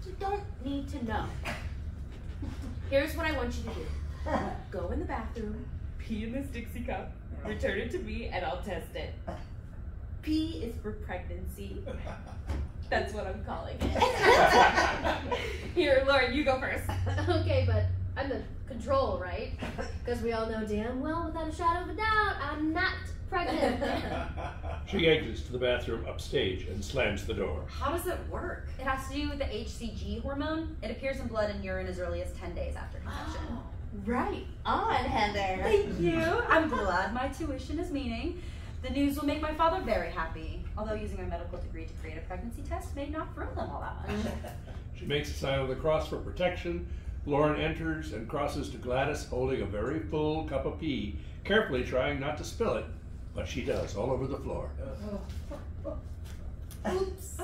D: You don't need to know. Here's what I want you to do. Go in the bathroom, pee in this Dixie cup, return it to me, and I'll test it. P is for pregnancy. That's what I'm calling it. Here, Lauren, you go first.
E: Okay, but I'm the control, right? Because we all know damn well, without a shadow of a doubt, I'm not pregnant.
B: She exits to the bathroom upstage and slams the door.
C: How does it work?
F: It has to do with the HCG hormone. It appears in blood and urine as early as 10 days after conception.
C: Oh.
J: Right on, Heather.
F: Thank you. I'm glad my tuition is meaning. The news will make my father very happy, although using my medical degree to create a pregnancy test may not thrill them all that much.
B: She makes a sign of the cross for protection. Lauren enters and crosses to Gladys holding a very full cup of tea, carefully trying not to spill it, but she does, all over the floor.
E: Oops.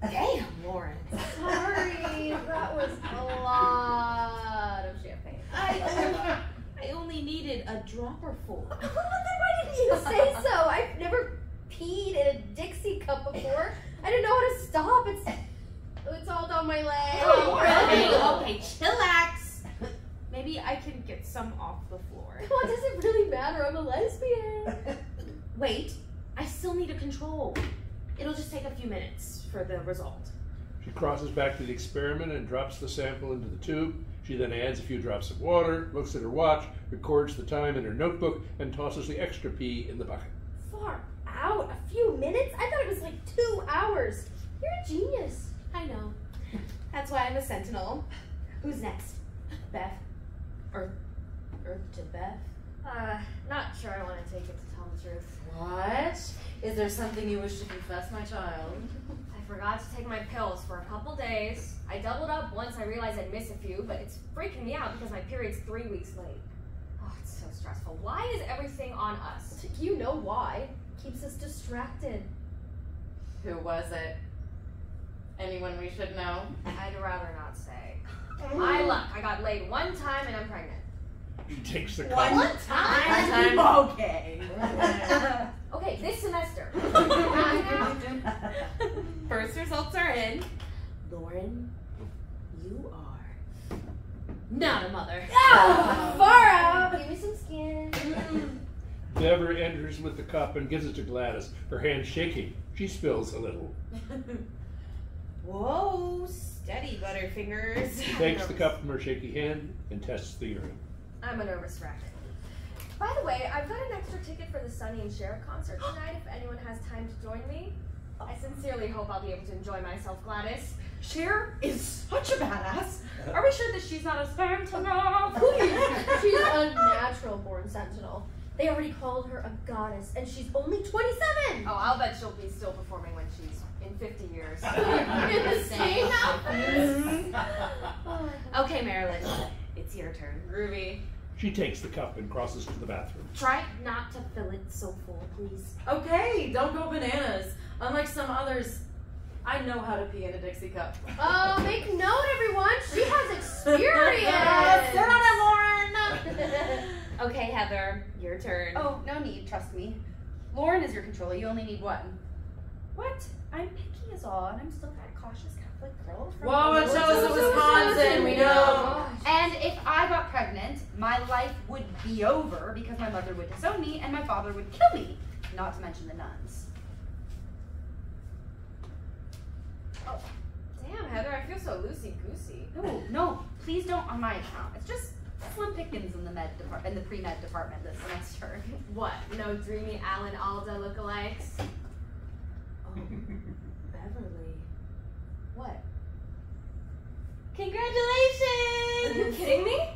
J: Damn, Lauren.
E: Sorry, that was a lot of champagne.
J: I only needed a dropper full.
E: Well, then why didn't you say so? I've never peed in a Dixie cup before. I didn't know how to stop. It's all down my leg.
J: Okay, chillax. Maybe I can get some off the floor.
E: What does it really matter? I'm a lesbian.
J: Wait, I still need a control. It'll just take a few minutes for the result.
B: She crosses back to the experiment and drops the sample into the tube. She then adds a few drops of water, looks at her watch, records the time in her notebook, and tosses the extra pee in the bucket.
E: Far out? A few minutes? I thought it was like 2 hours. You're a genius.
J: I know. That's why I'm a Sentinel. Who's next? Beth? Earth to Beth?
G: Not sure I want to take it to tell the truth.
C: What? Is there something you wish to confess, my child?
G: I forgot to take my pills for a couple days. I doubled up once I realized I'd miss a few, but it's freaking me out because my period's 3 weeks late. Oh, it's so stressful. Why is everything on us?
E: You know why. Keeps us distracted.
C: Who was it? Anyone we should know?
G: I'd rather not say. My luck. I got laid one time and I'm pregnant.
B: She takes the cup.
C: One time? Okay.
G: Okay, this semester.
J: First results are in. Lauren, you are not a mother.
E: Far out. Give me some skin.
B: Deborah enters with the cup and gives it to Gladys, her hand shaking. She spills a little.
J: Whoa, steady, Butterfingers.
B: She takes the cup from her shaky hand and tests the urine.
G: I'm a nervous wreck. By the way, I've got an extra ticket for the Sonny and Cher concert tonight if anyone has time to join me. I sincerely hope I'll be able to enjoy myself, Gladys.
C: Cher is such a badass. Are we sure that she's not a Sentinel?
E: She's a natural born Sentinel. They already called her a goddess, and she's only 27.
G: Oh, I'll bet she'll be still performing when she's in 50 years.
E: In the same outfit.
J: Okay, Marilyn, it's your turn.
C: Groovy.
B: She takes the cup and crosses to the bathroom.
J: Try not to fill it so full, please.
C: Okay, don't go bananas. Unlike some others, I know how to pee in a Dixie cup.
E: Oh, make note, everyone. She has experience.
C: Sit on it, Lauren.
J: Okay, Heather, your turn.
F: Oh, no need, trust me. Lauren is your controller, you only need one. What? I'm picky is all, and I'm still that cautious Catholic girl from
C: Wauwatosa, Wisconsin, we know.
F: And if I got pregnant, my life would be over because my mother would disown me and my father would kill me, not to mention the nuns.
G: Oh, damn, Heather, I feel so loosey-goosey.
F: No, please don't on my account. It's just slim pickings in the pre-med department this semester.
G: What, no dreamy Alan Alda lookalikes?
J: Oh, Beverly.
F: What?
G: Congratulations! Are you kidding me?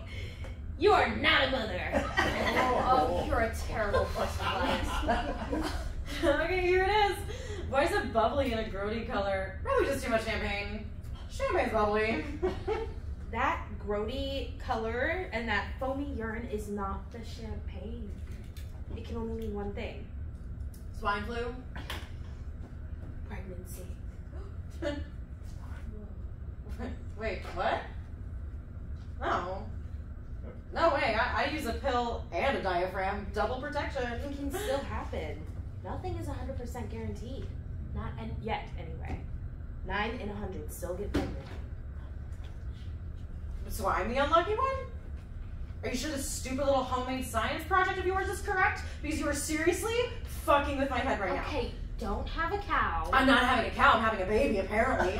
J: You are not a mother.
G: Oh, you're a terrible person, Gladys.
C: Okay, here it is. Why is it bubbly in a grody color? Probably just too much champagne. Champagne's bubbly.
J: That grody color and that foamy urine is not the champagne. It can only mean one thing.
C: Swine flu?
J: Pregnancy.
C: Wait, what? No. No way, I use a pill and a diaphragm. Double protection.
J: It can still happen. Nothing is 100% guaranteed. Not yet, anyway. 9 in 100 still get pregnant.
C: So I'm the unlucky one? Are you sure this stupid little homemade science project of yours is correct? Because you are seriously fucking with my head right now.
J: Okay, don't have a cow.
C: I'm not having a cow, I'm having a baby, apparently.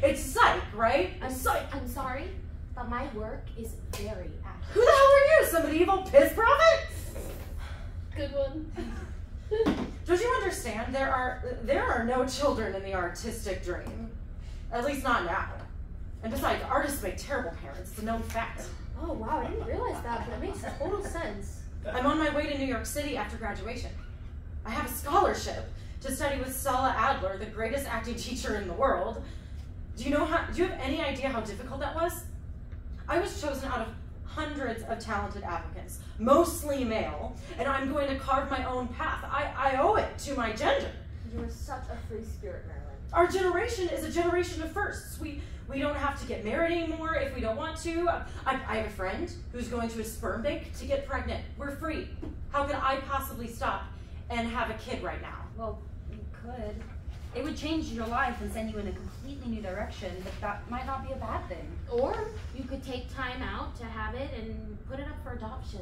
C: It's psych, right?
J: I'm sorry, but my work is very accurate.
C: Who the hell are you? Some medieval piss prophet?
E: Good one.
C: Don't you understand? There are no children in the artistic dream. At least not now. And besides, artists make terrible parents. It's a known fact.
E: Oh wow, I didn't realize that, but it makes total sense.
C: I'm on my way to New York City after graduation. I have a scholarship to study with Stella Adler, the greatest acting teacher in the world. Do you have any idea how difficult that was? I was chosen out of hundreds of talented applicants, mostly male, and I'm going to carve my own path. I owe it to my gender.
G: You are such a free spirit, Marilyn.
C: Our generation is a generation of firsts. We don't have to get married anymore if we don't want to. I have a friend who's going to a sperm bank to get pregnant. We're free. How could I possibly stop and have a kid right now?
F: Well, you could. It would change your life and send you in a completely new direction, but that might not be a bad thing.
E: Or you could take time out to have it and put it up for adoption.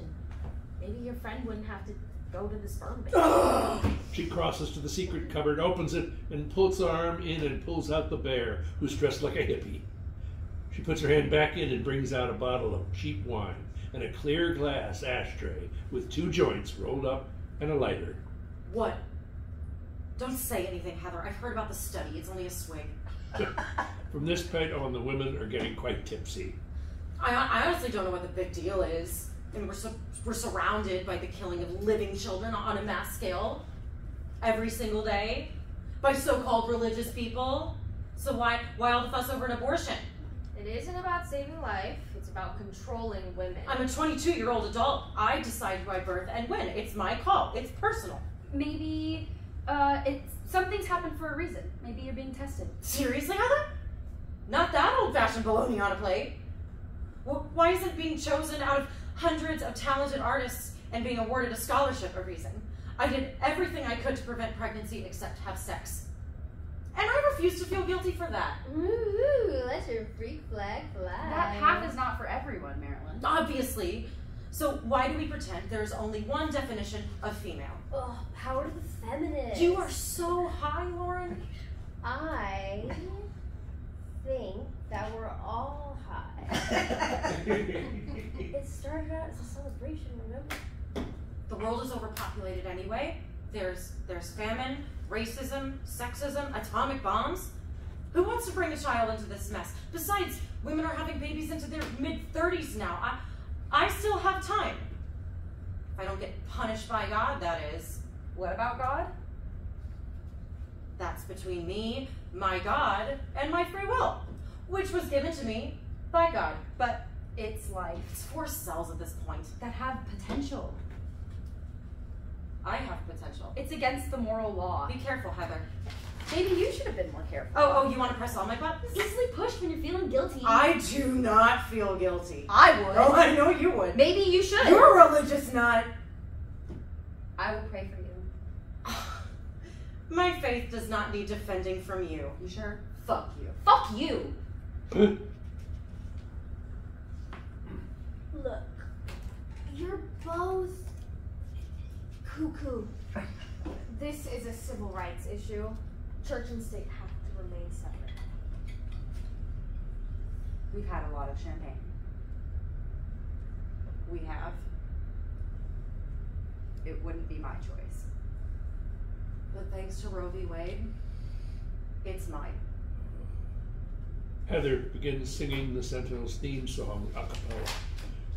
E: Maybe your friend wouldn't have to go to the sperm bank.
B: She crosses to the secret cupboard, opens it, and puts her arm in and pulls out the bear, who's dressed like a hippie. She puts her hand back in and brings out a bottle of cheap wine and a clear glass ashtray with 2 joints rolled up and a lighter.
C: What? Don't say anything, Heather. I've heard about the study. It's only a swig.
B: From this point on, the women are getting quite tipsy.
C: I honestly don't know what the big deal is. I mean, we're surrounded by the killing of living children on a mass scale every single day by so-called religious people. So why all the fuss over an abortion?
G: It isn't about saving life, it's about controlling women.
C: I'm a 22-year-old adult. I decide who I birth and when. It's my call. It's personal.
F: Maybe something's happened for a reason. Maybe you're being tested.
C: Seriously, Heather? Not that old-fashioned baloney on a plate. Well, why isn't being chosen out of hundreds of talented artists and being awarded a scholarship a reason? I did everything I could to prevent pregnancy except have sex. And I refuse to feel guilty for that.
E: Ooh, let your freak flag fly.
F: That path is not for everyone, Marilyn.
C: Obviously. So why do we pretend there's only one definition of female?
E: Oh, power to the feminist.
C: You are so high, Lauren.
E: I think that we're all high. It started out as a celebration, remember?
C: The world is overpopulated anyway. There's famine, racism, sexism, atomic bombs. Who wants to bring a child into this mess? Besides, women are having babies into their mid-30s now. I still have time. If I don't get punished by God, that is.
F: What about God?
C: That's between me, my God, and my free will, which was given to me by God.
F: But it's life
C: It's 4 cells at this point.
F: that have potential.
C: I have potential.
F: It's against the moral law.
C: Be careful, Heather.
F: Maybe you should have been more careful.
C: Oh, you want to press all my buttons?
E: Easily pushed when you're feeling guilty.
C: I do not feel guilty.
F: I would.
C: Oh, I know you would.
F: Maybe you should.
C: You're a religious nut.
F: I will pray for you.
C: My faith does not need defending from you.
F: You sure?
C: Fuck you.
F: Fuck you.
E: Look, you're both cuckoo.
G: This is a civil rights issue. Church and state have to remain separate.
F: We've had a lot of champagne.
C: We have.
F: It wouldn't be my choice.
C: But thanks to Roe v. Wade, it's mine.
B: Heather begins singing the Sentinels' theme song a cappella.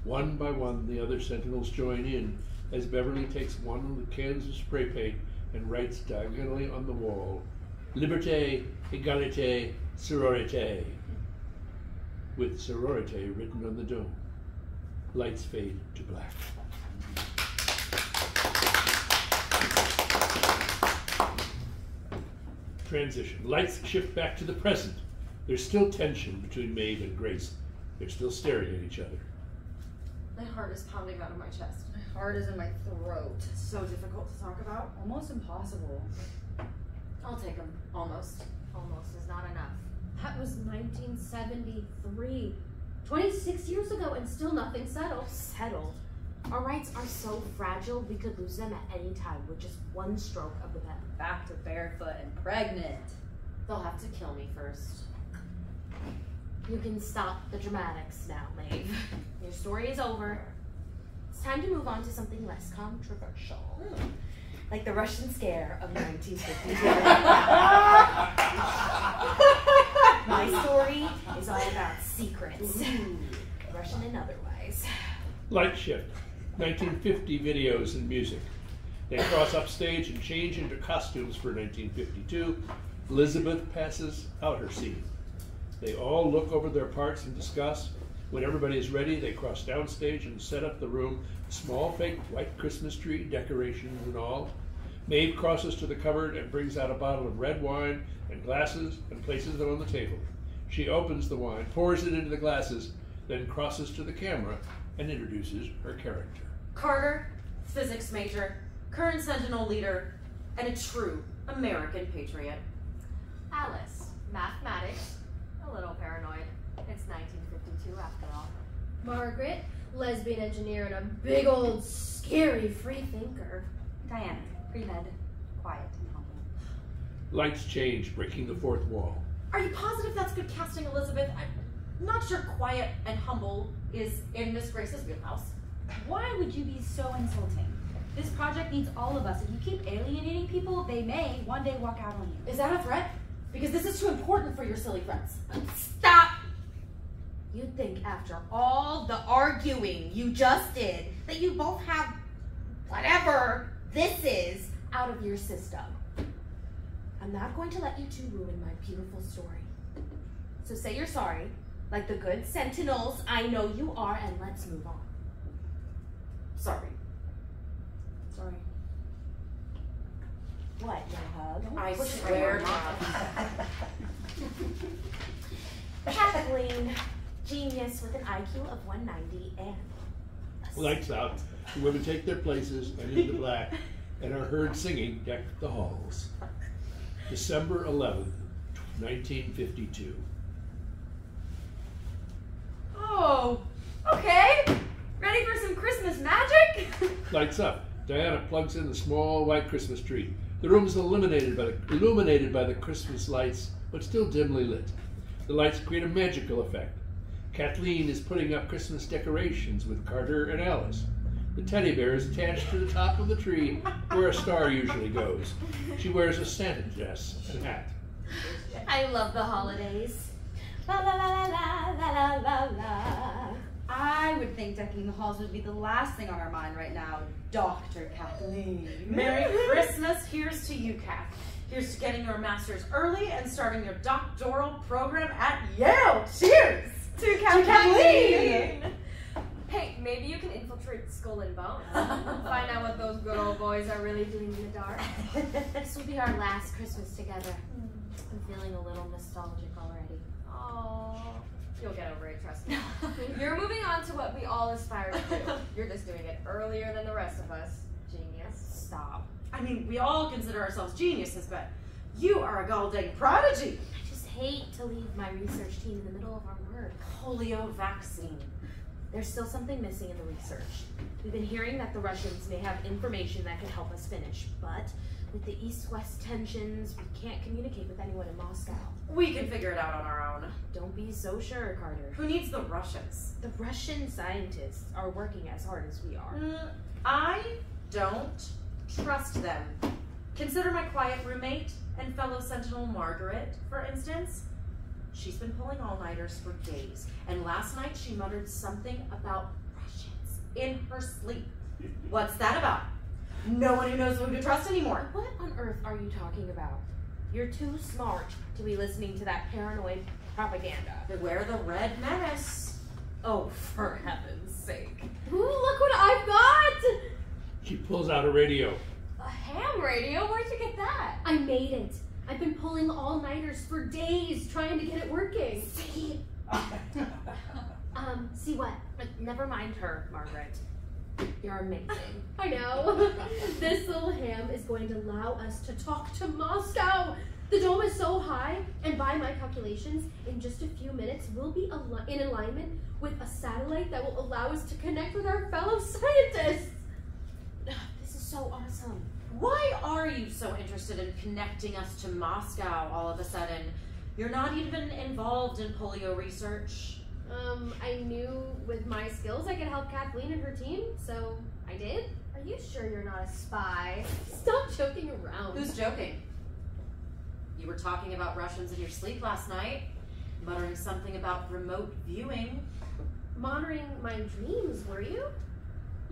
B: One by one, the other Sentinels join in as Beverly takes one of the cans of spray paint and writes diagonally on the wall, Liberté, Égalité, Sororité, with sororité written on the dome. Lights fade to black. Transition. Lights shift back to the present. There's still tension between Maeve and Grace. They're still staring at each other.
C: My heart is pounding out of my chest.
F: My heart is in my throat.
C: It's so difficult to talk about.
F: Almost impossible.
C: I'll take them. Almost.
G: Almost is not enough.
E: That was 1973. 26 years ago and still nothing settled.
I: Settled. Our rights are so fragile we could lose them at any time with just one stroke of the pen.
F: Back to barefoot and pregnant.
C: They'll have to kill me first.
I: You can stop the dramatics now, Maeve. Your story is over. It's time to move on to something less controversial.
F: like the Russian scare of 1952. My story is all about secrets, Russian and otherwise.
B: Light shift, 1950 videos and music. They cross upstage and change into costumes for 1952. Elizabeth passes out her scene. They all look over their parts and discuss. When everybody is ready, they cross downstage and set up the room, small fake white Christmas tree, decorations and all. Maeve crosses to the cupboard and brings out a bottle of red wine and glasses and places them on the table. She opens the wine, pours it into the glasses, then crosses to the camera and introduces her character.
C: Carter, physics major, current Sentinel leader, and a true American patriot.
G: Alice, mathematics, a little paranoid. It's 1952 after all.
E: Margaret, lesbian engineer and a big old scary free thinker.
F: Diana, pre-med, quiet and humble.
B: Lights change, breaking the fourth wall.
C: Are you positive that's good casting, Elizabeth? I'm not sure quiet and humble is in Miss Grace's wheelhouse.
F: Why would you be so insulting? This project needs all of us. If you keep alienating people, they may one day walk out on you.
C: Is that a threat? Because this is too important for your silly friends.
J: Stop! You'd think after all the arguing you just did that you both have whatever this is out of your system. I'm not going to let you two ruin my beautiful story. So say you're sorry, like the good Sentinels I know you are, and let's move on.
C: Sorry.
F: Sorry.
J: What, no hug?
C: I swear not.
J: Kathleen, genius with an IQ of 190 and...
B: Lights out, the women take their places and into black and are heard singing Deck the Halls. December 11th, 1952.
F: Oh, okay. Ready for some Christmas magic?
B: Lights up. Diana plugs in the small white Christmas tree. The room is illuminated by the Christmas lights, but still dimly lit. The lights create a magical effect. Kathleen is putting up Christmas decorations with Carter and Alice. The teddy bear is attached to the top of the tree where a star usually goes. She wears a Santa dress and hat.
J: I love the holidays. La la la la la la la la.
F: I would think decking the halls would be the last thing on our mind right now, Dr. Kathleen.
C: Merry Christmas. Here's to you, Kath. Here's to getting your master's early and starting your doctoral program at Yale. Cheers!
F: To
C: Kathleen!
G: Hey, maybe you can infiltrate Skull and Bones. Find out what those good old boys are really doing in the dark.
E: This will be our last Christmas together. I'm feeling a little nostalgic already.
G: Oh, you'll get over it, trust me. You're moving on to what we all aspire to do. You're just doing it earlier than the rest of us. Genius.
C: Stop. I mean, we all consider ourselves geniuses, but you are a gall-dang prodigy.
E: I just hate to leave my research team in the middle of our work.
C: Polio vaccine.
J: There's still something missing in the research. We've been hearing that the Russians may have information that can help us finish, but with the East-West tensions, we can't communicate with anyone in Moscow.
C: We can figure it out on our own.
J: Don't be so sure, Carter.
C: Who needs the Russians?
J: The Russian scientists are working as hard as we are.
C: I don't trust them. Consider my quiet roommate and fellow Sentinel Margaret, for instance. She's been pulling all-nighters for days, and last night she muttered something about Russians in her sleep. What's that about? No one who knows who to trust anymore.
J: What on earth are you talking about? You're too smart to be listening to that paranoid propaganda.
C: Beware the Red Menace.
J: Oh, for heaven's sake.
E: Ooh, look what I've got!
B: She pulls out a radio.
G: A ham radio? Where'd you get that?
E: I made it. I've been pulling all-nighters for days trying to get it working.
J: See?
E: See what?
J: Never mind her, Margaret. You're amazing.
E: I know. This little ham is going to allow us to talk to Moscow. The dome is so high, and by my calculations, in just a few minutes, we'll be in alignment with a satellite that will allow us to connect with our fellow scientists.
J: This is so awesome.
C: Why are you so interested in connecting us to Moscow all of a sudden? You're not even involved in polio research.
E: I knew with my skills I could help Kathleen and her team, so I did. Are you sure you're not a spy? Stop joking around.
C: Who's joking? You were talking about Russians in your sleep last night, muttering something about remote viewing.
E: Monitoring my dreams, were you?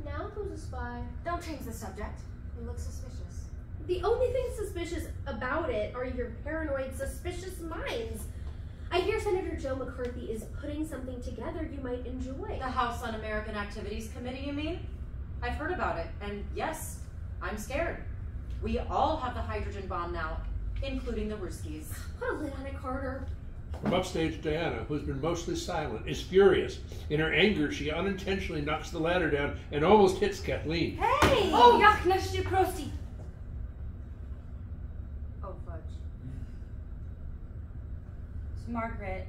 E: Now who's a spy?
G: Don't change the subject. You look suspicious.
E: The only thing suspicious about it are your paranoid, suspicious minds. I hear Senator Joe McCarthy is putting something together you might enjoy.
C: The House Un-American Activities Committee, you mean? I've heard about it, and yes, I'm scared. We all have the hydrogen bomb now, including the Ruskies.
E: Put a lid on it, Carter.
B: From upstage, Diana, who's been mostly silent, is furious. In her anger, she unintentionally knocks the ladder down and almost hits Kathleen.
F: Hey!
J: Oh, jak naście prosti.
G: Oh, fudge.
F: So Margaret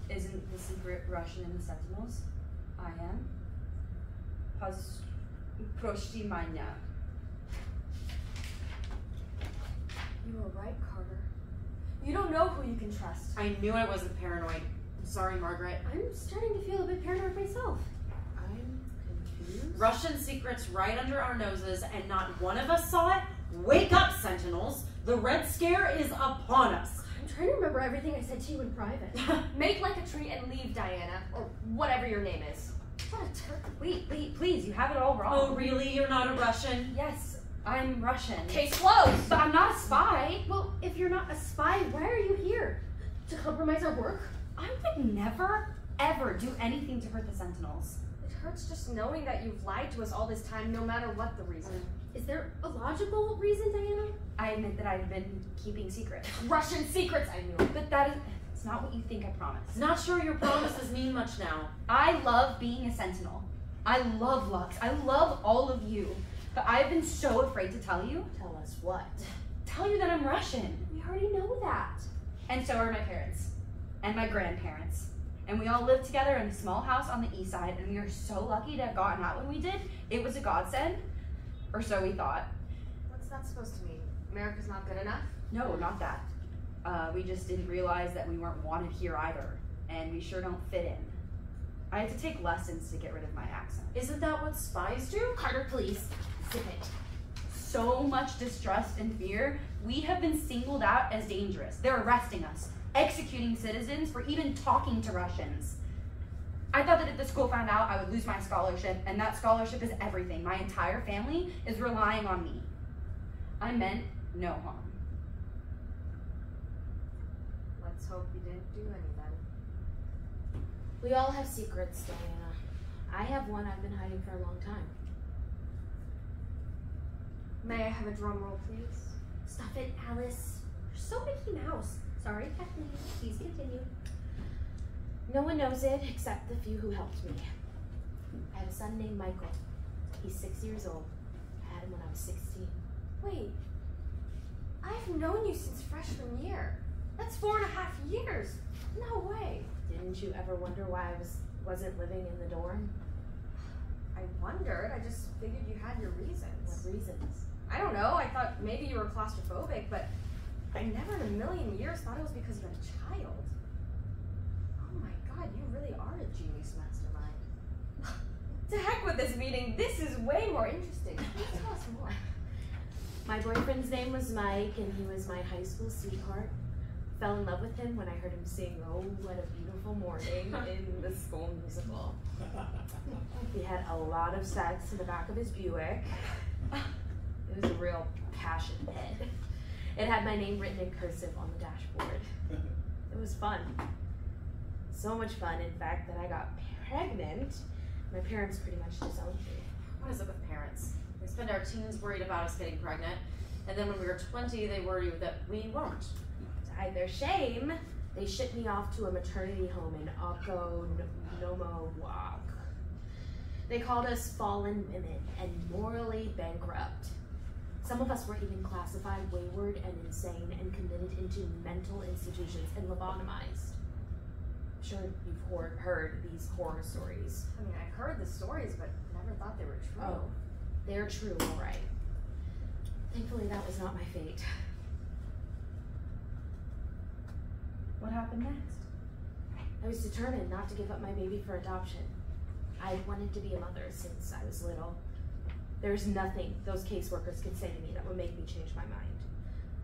F: isn't the secret Russian in the Sentinels. I am. Prosti mania.
G: You were right, Carter. You don't know who you can trust.
C: I knew I wasn't paranoid. I'm sorry, Margaret.
E: I'm starting to feel a bit paranoid myself.
F: I'm confused.
C: Russian secrets right under our noses, and not one of us saw it? Wake up, Sentinels! The Red Scare is upon us!
E: I'm trying to remember everything I said to you in private.
G: Make like a tree and leave, Diana, or whatever your name is.
F: What a turd. Wait, please, you have it all wrong.
C: Oh, really? You're not a Russian?
F: Yes, I'm Russian.
G: Case closed!
F: But I'm not a spy.
E: Well, if you're not a spy, why are you here? To compromise our work?
F: I would never, ever do anything to hurt the Sentinels.
G: It hurts just knowing that you've lied to us all this time, no matter what the reason.
E: Is there a logical reason, Diana?
F: I admit that I've been keeping secrets.
G: Russian secrets, I knew.
F: But that is, it's not what you think, I promise.
C: Not sure your promises mean much now.
F: I love being a Sentinel. I love Lux. I love all of you. But I've been so afraid to tell you.
J: Tell us what?
F: Tell you that I'm Russian.
E: We already know that.
F: And so are my parents. And my grandparents. And we all live together in a small house on the east side, and we are so lucky to have gotten out when we did. It was a godsend. Or so we thought.
G: What's that supposed to mean? America's not good enough?
F: No, not that. We just didn't realize that we weren't wanted here either. And we sure don't fit in. I had to take lessons to get rid of my accent.
C: Isn't that what spies do?
F: Carter, please. Zip it. So much distrust and fear. We have been singled out as dangerous. They're arresting us, executing citizens for even talking to Russians. I thought that if the school found out, I would lose my scholarship, and that scholarship is everything. My entire family is relying on me. I meant no harm.
G: Let's hope you didn't do any then.
J: We all have secrets, Diana. I have one I've been hiding for a long time.
G: May I have a drum roll, please?
E: Stop it, Alice. You're so Mickey Mouse. Sorry, Kathleen. Please continue.
J: No one knows it except the few who helped me. I have a son named Michael. He's 6 years old. I had him when I was 16.
G: Wait. I've known you since freshman year. That's 4.5 years. No way.
J: Didn't you ever wonder why I wasn't living in the dorm?
G: I wondered. I just figured you had your reasons.
J: What reasons?
G: I don't know. I thought maybe you were claustrophobic, but I never in a million years thought it was because you had a child. Oh my god, you really are a genius mastermind. To heck with this meeting. This is way more interesting. Please tell us more.
J: My boyfriend's name was Mike, and he was my high school sweetheart. Fell in love with him when I heard him sing "Oh, What a Beautiful Morning" in the school musical. We had a lot of sex in the back of his Buick. It was a real passion pit. It had my name written in cursive on the dashboard. It was fun. So much fun, in fact, that I got pregnant. My parents pretty much disowned me.
C: What is it with parents? They spend our teens worried about us getting pregnant, and then when we were 20, they worry that we won't.
J: To hide their shame, they shipped me off to a maternity home in Okonomowak. They called us fallen women and morally bankrupt. Some of us were even classified wayward and insane and committed into mental institutions and lobotomized. I'm sure you've heard these horror stories.
G: I mean, I've heard the stories, but never thought they were true.
J: Oh, they're true, all right. Thankfully, that was not my fate.
F: What happened next?
J: I was determined not to give up my baby for adoption. I wanted to be a mother since I was little.
D: There's nothing those caseworkers could say to me that would make me change my mind.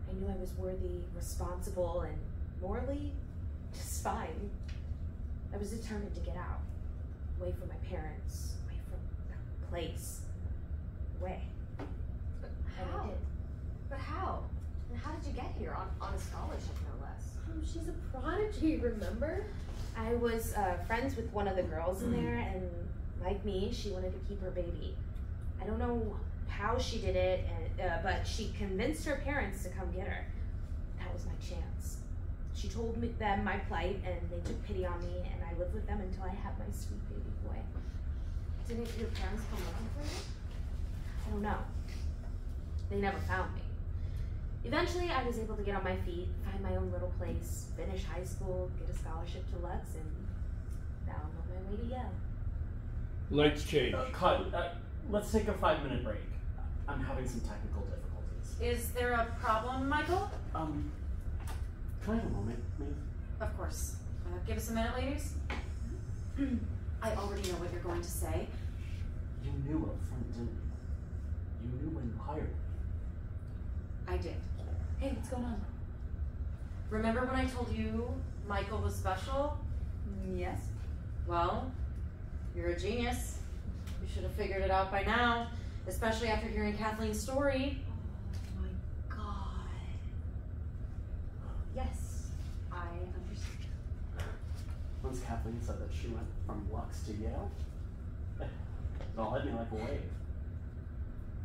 D: I knew I was worthy, responsible, and morally just fine. I was determined to get out. Away from my parents, away from that place. Away.
G: But
D: And I
G: how?
D: did.
G: But how? And how did you get here on a scholarship, no less?
E: She's a prodigy, remember?
D: I was friends with one of the girls in there, and like me, she wanted to keep her baby. I don't know how she did it, but she convinced her parents to come get her. That was my chance. She told them my plight, and they took pity on me, and I lived with them until I had my sweet baby boy.
G: Didn't your parents come looking for you?
D: I don't know. They never found me. Eventually, I was able to get on my feet, find my own little place, finish high school, get a scholarship to Lux, and now I'm on my way to Yale.
B: Lights change.
H: Cut. Let's take a 5-minute break. I'm having some technical difficulties.
C: Is there a problem, Michael?
H: Can I have a moment, maybe?
C: Of course. Give us a minute, ladies. I already know what you're going to say.
H: You knew up front, didn't you? You knew when you hired me.
C: I did.
J: Hey, what's going on?
C: Remember when I told you Michael was special?
J: Yes.
C: Well, you're a genius. You should have figured it out by now, especially after hearing Kathleen's story.
J: Oh my god.
C: Yes, I understand.
H: Once Kathleen said that she went from Lux to Yale, it all hit me like a wave.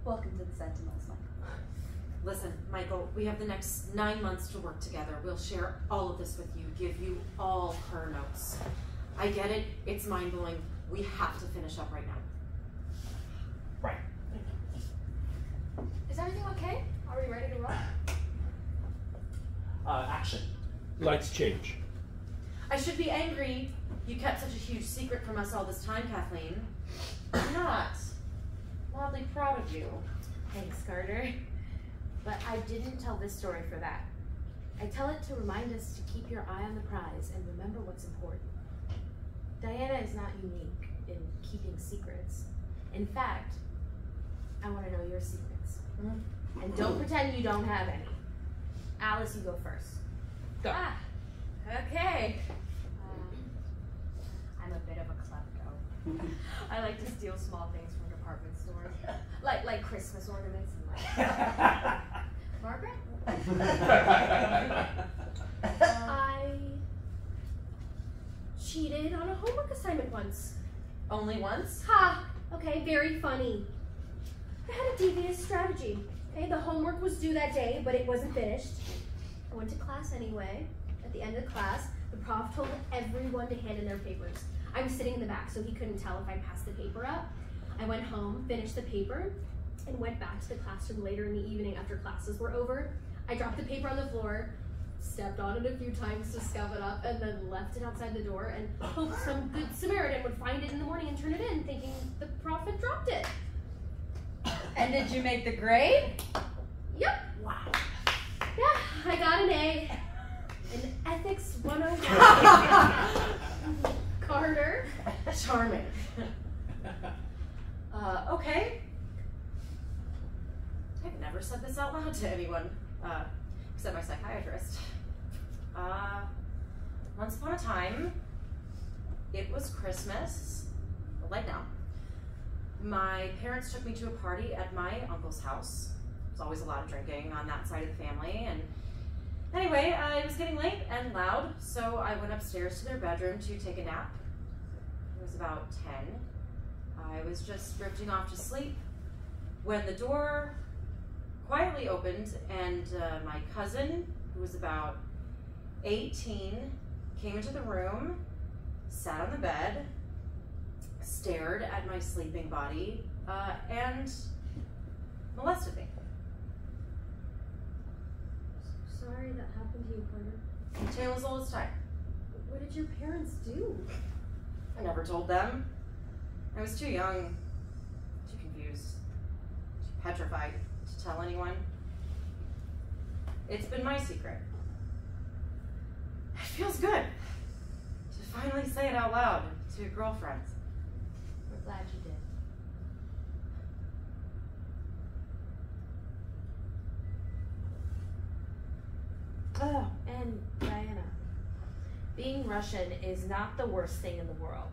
J: Welcome to the Sentinels, Michael.
C: Listen, Michael, we have the next 9 months to work together. We'll share all of this with you, give you all her notes. I get it, it's mind-blowing. We have to finish up right now.
H: Right.
G: Is everything okay? Are we ready to roll?
H: Action.
B: Lights change.
C: I should be angry you kept such a huge secret from us all this time, Kathleen. I'm not. I'm oddly proud of you.
D: Thanks, Carter. But I didn't tell this story for that. I tell it to remind us to keep your eye on the prize and remember what's important. Diana is not unique in keeping secrets. In fact, I want to know your secrets. And don't pretend you don't have any. Alice, you go first. Go.
G: Okay. I'm a bit of a klepto. I like to steal small things from department stores, like Christmas ornaments and like. Margaret?
E: I cheated on a homework assignment once.
C: Only once?
E: Ha! Okay, very funny. I had a devious strategy. Okay, the homework was due that day, but it wasn't finished. I went to class anyway. At the end of class, the prof told everyone to hand in their papers. I was sitting in the back, so he couldn't tell if I passed the paper up. I went home, finished the paper, and went back to the classroom later in the evening after classes were over. I dropped the paper on the floor, stepped on it a few times to scuff it up, and then left it outside the door and hoped some good Samaritan would find it in the morning and turn it in, thinking the prof had dropped it.
J: And did you make the grade?
E: Yep.
C: Wow.
E: Yeah, I got an A in Ethics 101. Carter.
C: Charming. Okay. I've never said this out loud to anyone, except my psychiatrist. Once upon a time, it was Christmas, like now. My parents took me to a party at my uncle's house. There's always a lot of drinking on that side of the family, and anyway, it was getting late and loud, so I went upstairs to their bedroom to take a nap. It was about 10. I was just drifting off to sleep when the door quietly opened and my cousin, who was about 18, came into the room, sat on the bed, stared at my sleeping body, and molested me.
E: Sorry that happened to you, Carter.
C: Tale as old as time.
E: What did your parents do?
C: I never told them. I was too young, too confused, too petrified to tell anyone. It's been my secret. It feels good to finally say it out loud to girlfriends.
D: We're glad you did. Being Russian is not the worst thing in the world.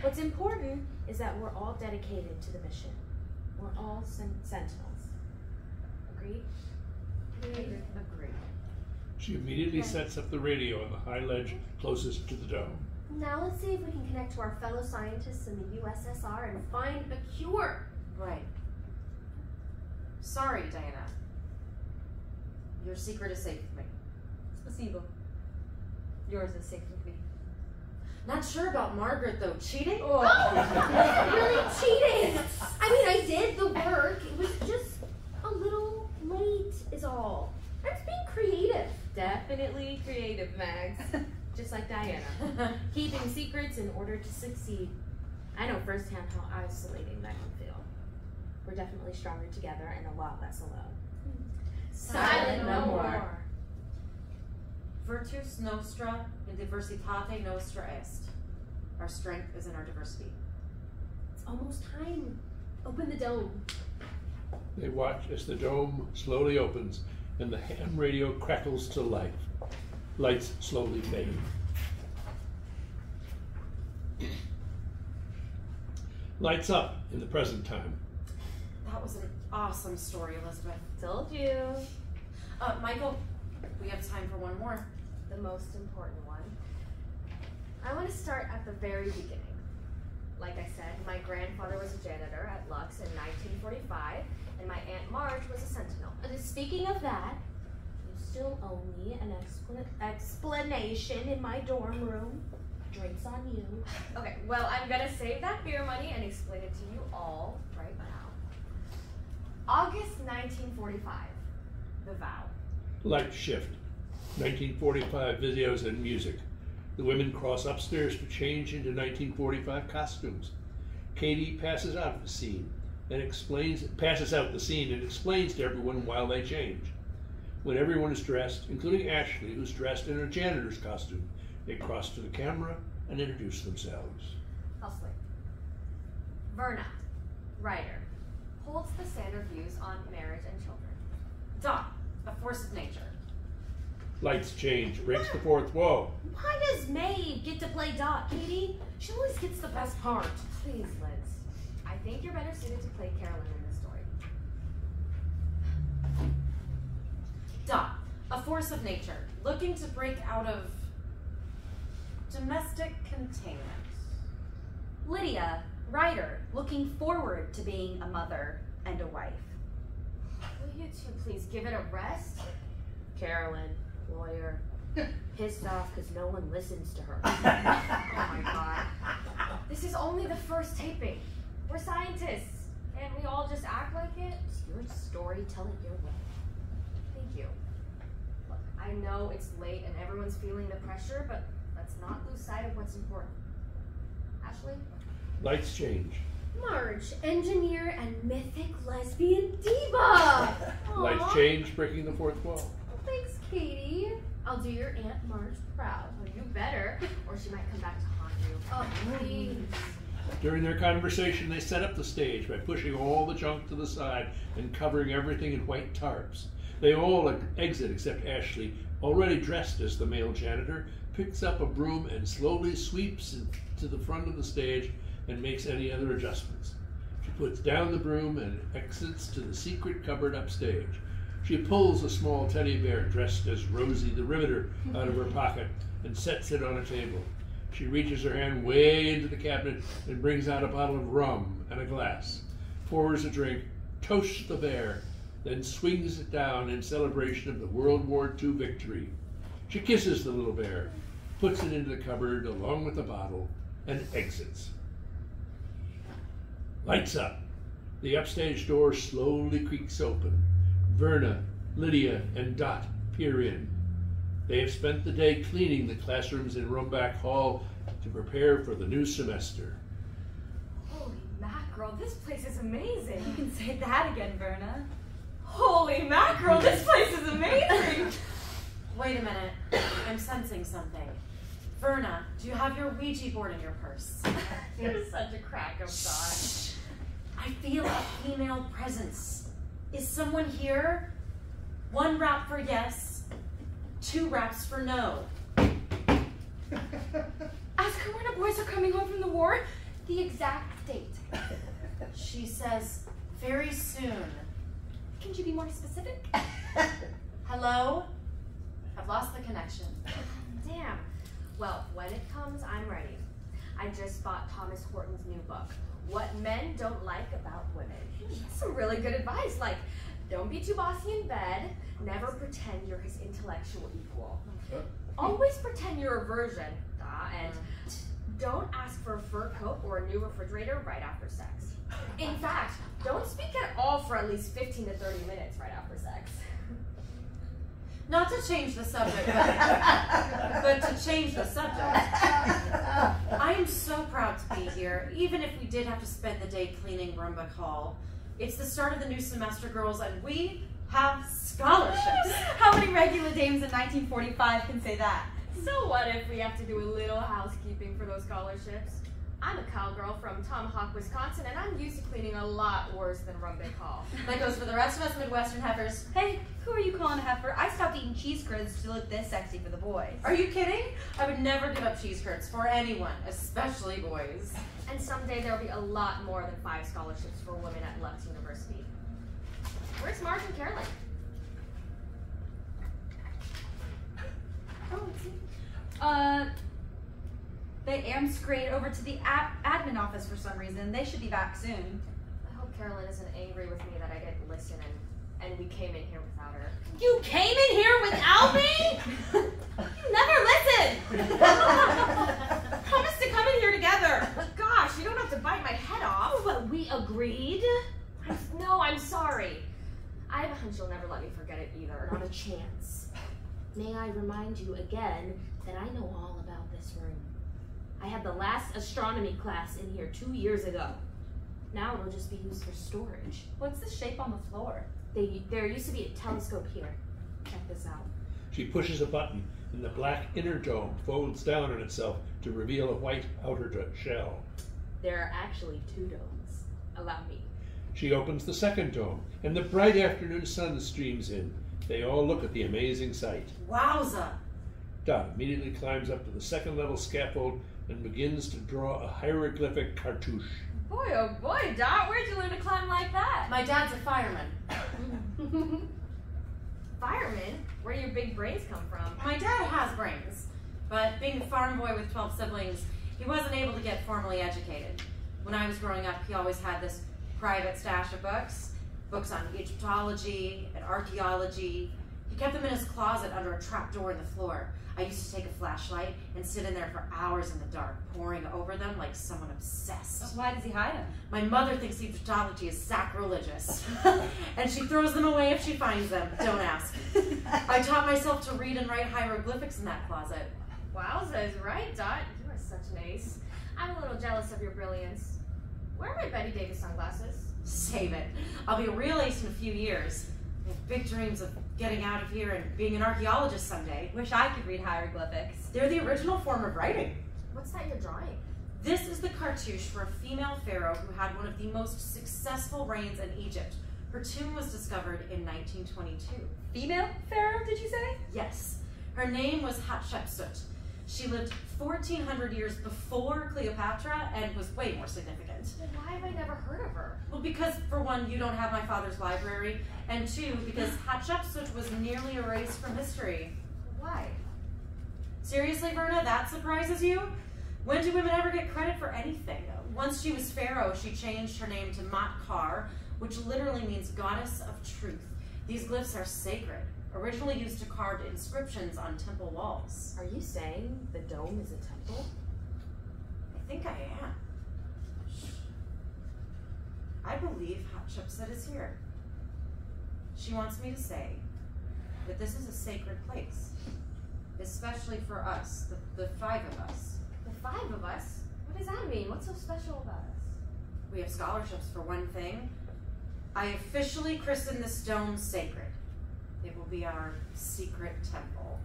D: What's important is that we're all dedicated to the mission. We're all Sentinels. Agreed?
C: Agreed.
B: She immediately sets up the radio on the high ledge closest to the dome.
E: Now let's see if we can connect to our fellow scientists in the USSR and find a cure.
C: Right. Sorry, Diana. Your secret is safe with me.
F: Spasibo. Yours is safe with me.
C: Not sure about Margaret, though. Cheating?
E: Oh, really cheating? I mean, I did the work. It was just a little late is all. I was being creative.
D: Definitely creative, Mags. Just like Diana. Keeping secrets in order to succeed. I know firsthand how isolating that can feel. We're definitely stronger together and a lot less alone.
E: Silent no more.
C: Virtus nostra in diversitate nostra est. Our strength is in our diversity.
E: It's almost time. Open the dome.
B: They watch as the dome slowly opens and the ham radio crackles to life. Lights slowly fade. Lights up in the present time.
C: That was an awesome story, Elizabeth.
D: Told you.
C: Michael, we have time for one more.
G: The most important one. I want to start at the very beginning. Like I said, my grandfather was a janitor at Lux in 1945, and my Aunt Marge was a Sentinel.
D: Speaking of that, you still owe me an explanation in my dorm room. Drinks on you.
G: Okay, well, I'm gonna save that beer money and explain it to you all right now. August 1945, the vow.
B: Light shift. 1945 videos and music. The women cross upstairs to change into 1945 costumes. Katie passes out the scene and passes out the scene and explains to everyone while they change. When everyone is dressed, including Ashley, who's dressed in her janitor's costume, they cross to the camera and introduce themselves.
G: I'll slip. Verna, writer, holds the standard views on marriage and children.
C: Dot, a force of nature.
B: Lights change, breaks the fourth wall.
D: Why does Maeve get to play Dot, Katie? She always gets the best part.
G: Please, Liz. I think you're better suited to play Carolyn in this story.
C: Dot, a force of nature, looking to break out of domestic containment.
F: Lydia, writer, looking forward to being a mother and a wife.
G: Will you two please give it a rest?
D: Carolyn, lawyer, pissed off because no one listens to her.
G: Oh my god. This is only the first taping. We're scientists, and we all just act like it.
D: It's your story, tell it your way.
G: Thank you. Look, I know it's late and everyone's feeling the pressure, but let's not lose sight of what's important. Ashley?
B: Lights change.
E: Marge, engineer and mythic lesbian diva.
B: Lights
E: Aw.
B: change, breaking the fourth wall.
E: Thanks, Katie. I'll do your Aunt Marge proud.
G: Oh, you better, or she might come back to haunt you.
E: Oh, please.
B: During their conversation, they set up the stage by pushing all the junk to the side and covering everything in white tarps. They all exit except Ashley, already dressed as the male janitor, picks up a broom and slowly sweeps to the front of the stage and makes any other adjustments. She puts down the broom and exits to the secret cupboard upstage. She pulls a small teddy bear dressed as Rosie the Riveter out of her pocket and sets it on a table. She reaches her hand way into the cabinet and brings out a bottle of rum and a glass, pours a drink, toasts the bear, then swings it down in celebration of the World War II victory. She kisses the little bear, puts it into the cupboard along with the bottle, and exits. Lights up. The upstage door slowly creaks open. Verna, Lydia, and Dot peer in. They have spent the day cleaning the classrooms in Rumbach Hall to prepare for the new semester.
G: Holy mackerel, this place is amazing.
F: You can say that again, Verna.
G: Holy mackerel, this place is amazing.
C: Wait a minute, I'm sensing something. Verna, do you have your Ouija board in your purse?
G: You're such a crack of thought.
C: I feel a female presence. Is someone here? 1 rap for yes, 2 raps for no.
D: Ask her when her boys are coming home from the war. The exact date.
C: She says, very soon.
D: Can you be more specific?
C: Hello? I've lost the connection.
G: Damn. Well, when it comes, I'm ready. I just bought Thomas Horton's new book, What Men Don't Like About Women. He has some really good advice, like, don't be too bossy in bed, never pretend you're his intellectual equal. Always pretend you're a virgin, and don't ask for a fur coat or a new refrigerator right after sex. In fact, don't speak at all for at least 15 to 30 minutes right after sex.
C: Not to change the subject, but to change the subject. I am so proud to be here, even if we did have to spend the day cleaning Rumbuck Hall. It's the start of the new semester, girls, and we have scholarships.
F: How many regular dames in 1945 can say that?
G: So what if we have to do a little housekeeping for those scholarships? I'm a cowgirl from Tomahawk, Wisconsin, and I'm used to cleaning a lot worse than Rumbuck Hall.
C: That goes for the rest of us Midwestern heifers.
F: Hey, who are you calling a heifer? I stopped eating cheese curds to look this sexy for the boys.
C: Are you kidding? I would never give up cheese curds for anyone, especially boys.
G: And someday there'll be a lot more than 5 scholarships for women at Lux University. Where's Marge and Carolyn?
F: Oh, let's see. They amscrayed over to the admin office for some reason. They should be back soon.
G: I hope Carolyn isn't angry with me that I didn't listen and we came in here without her.
F: You came in here without me? You never listen! Promise to come in here together.
G: Gosh, you don't have to bite my head off.
E: Oh, but we agreed.
G: No, I'm sorry. I have a hunch you'll never let me forget it either.
E: Not a chance. May I remind you again that I know all about this room. I had the last astronomy class in here 2 years ago. Now it'll just be used for storage.
F: What's the shape on the floor?
E: There used to be a telescope here. Check this out.
B: She pushes a button, and the black inner dome folds down on itself to reveal a white outer shell.
E: There are actually 2 domes. Allow me.
B: She opens the second dome, and the bright afternoon sun streams in. They all look at the amazing sight.
C: Wowza!
B: Dot immediately climbs up to the second level scaffold and begins to draw a hieroglyphic cartouche.
G: Boy, oh boy, Dot, where'd you learn to climb like that?
C: My dad's a fireman.
G: Fireman? Where do your big brains come from?
C: My dad has brains, but being a farm boy with 12 siblings, he wasn't able to get formally educated. When I was growing up, he always had this private stash of books on Egyptology and archaeology. He kept them in his closet under a trapdoor in the floor. I used to take a flashlight and sit in there for hours in the dark, poring over them like someone obsessed.
F: Why does he hide them?
C: My mother thinks Egyptology is sacrilegious, and she throws them away if she finds them. Don't ask. I taught myself to read and write hieroglyphics in that closet.
G: Wowza is right, Dot. You are such an ace. I'm a little jealous of your brilliance. Where are my Betty Davis sunglasses?
C: Save it. I'll be a real ace in a few years. I have big dreams of getting out of here and being an archaeologist someday.
F: Wish I could read hieroglyphics.
C: They're the original form of writing.
G: What's that you're drawing?
C: This is the cartouche for a female pharaoh who had one of the most successful reigns in Egypt. Her tomb was discovered in 1922.
F: Female pharaoh, did you say?
C: Yes. Her name was Hatshepsut. She lived 1,400 years before Cleopatra and was way more significant.
G: Then why have I never heard of her?
C: Well, because for one, you don't have my father's library, and two, because Hatshepsut was nearly erased from history.
G: Why?
C: Seriously, Verna, that surprises you? When do women ever get credit for anything? Once she was pharaoh, she changed her name to Mat-Kar, which literally means goddess of truth. These glyphs are sacred, originally used to carve inscriptions on temple walls.
E: Are you saying the dome is a temple?
C: I think I am. I believe Hatshepsut is here. She wants me to say that this is a sacred place, especially for us, the 5 of us.
G: The 5 of us? What does that mean? What's so special about us?
C: We have scholarships for one thing. I officially christen this dome sacred. It will be our secret temple.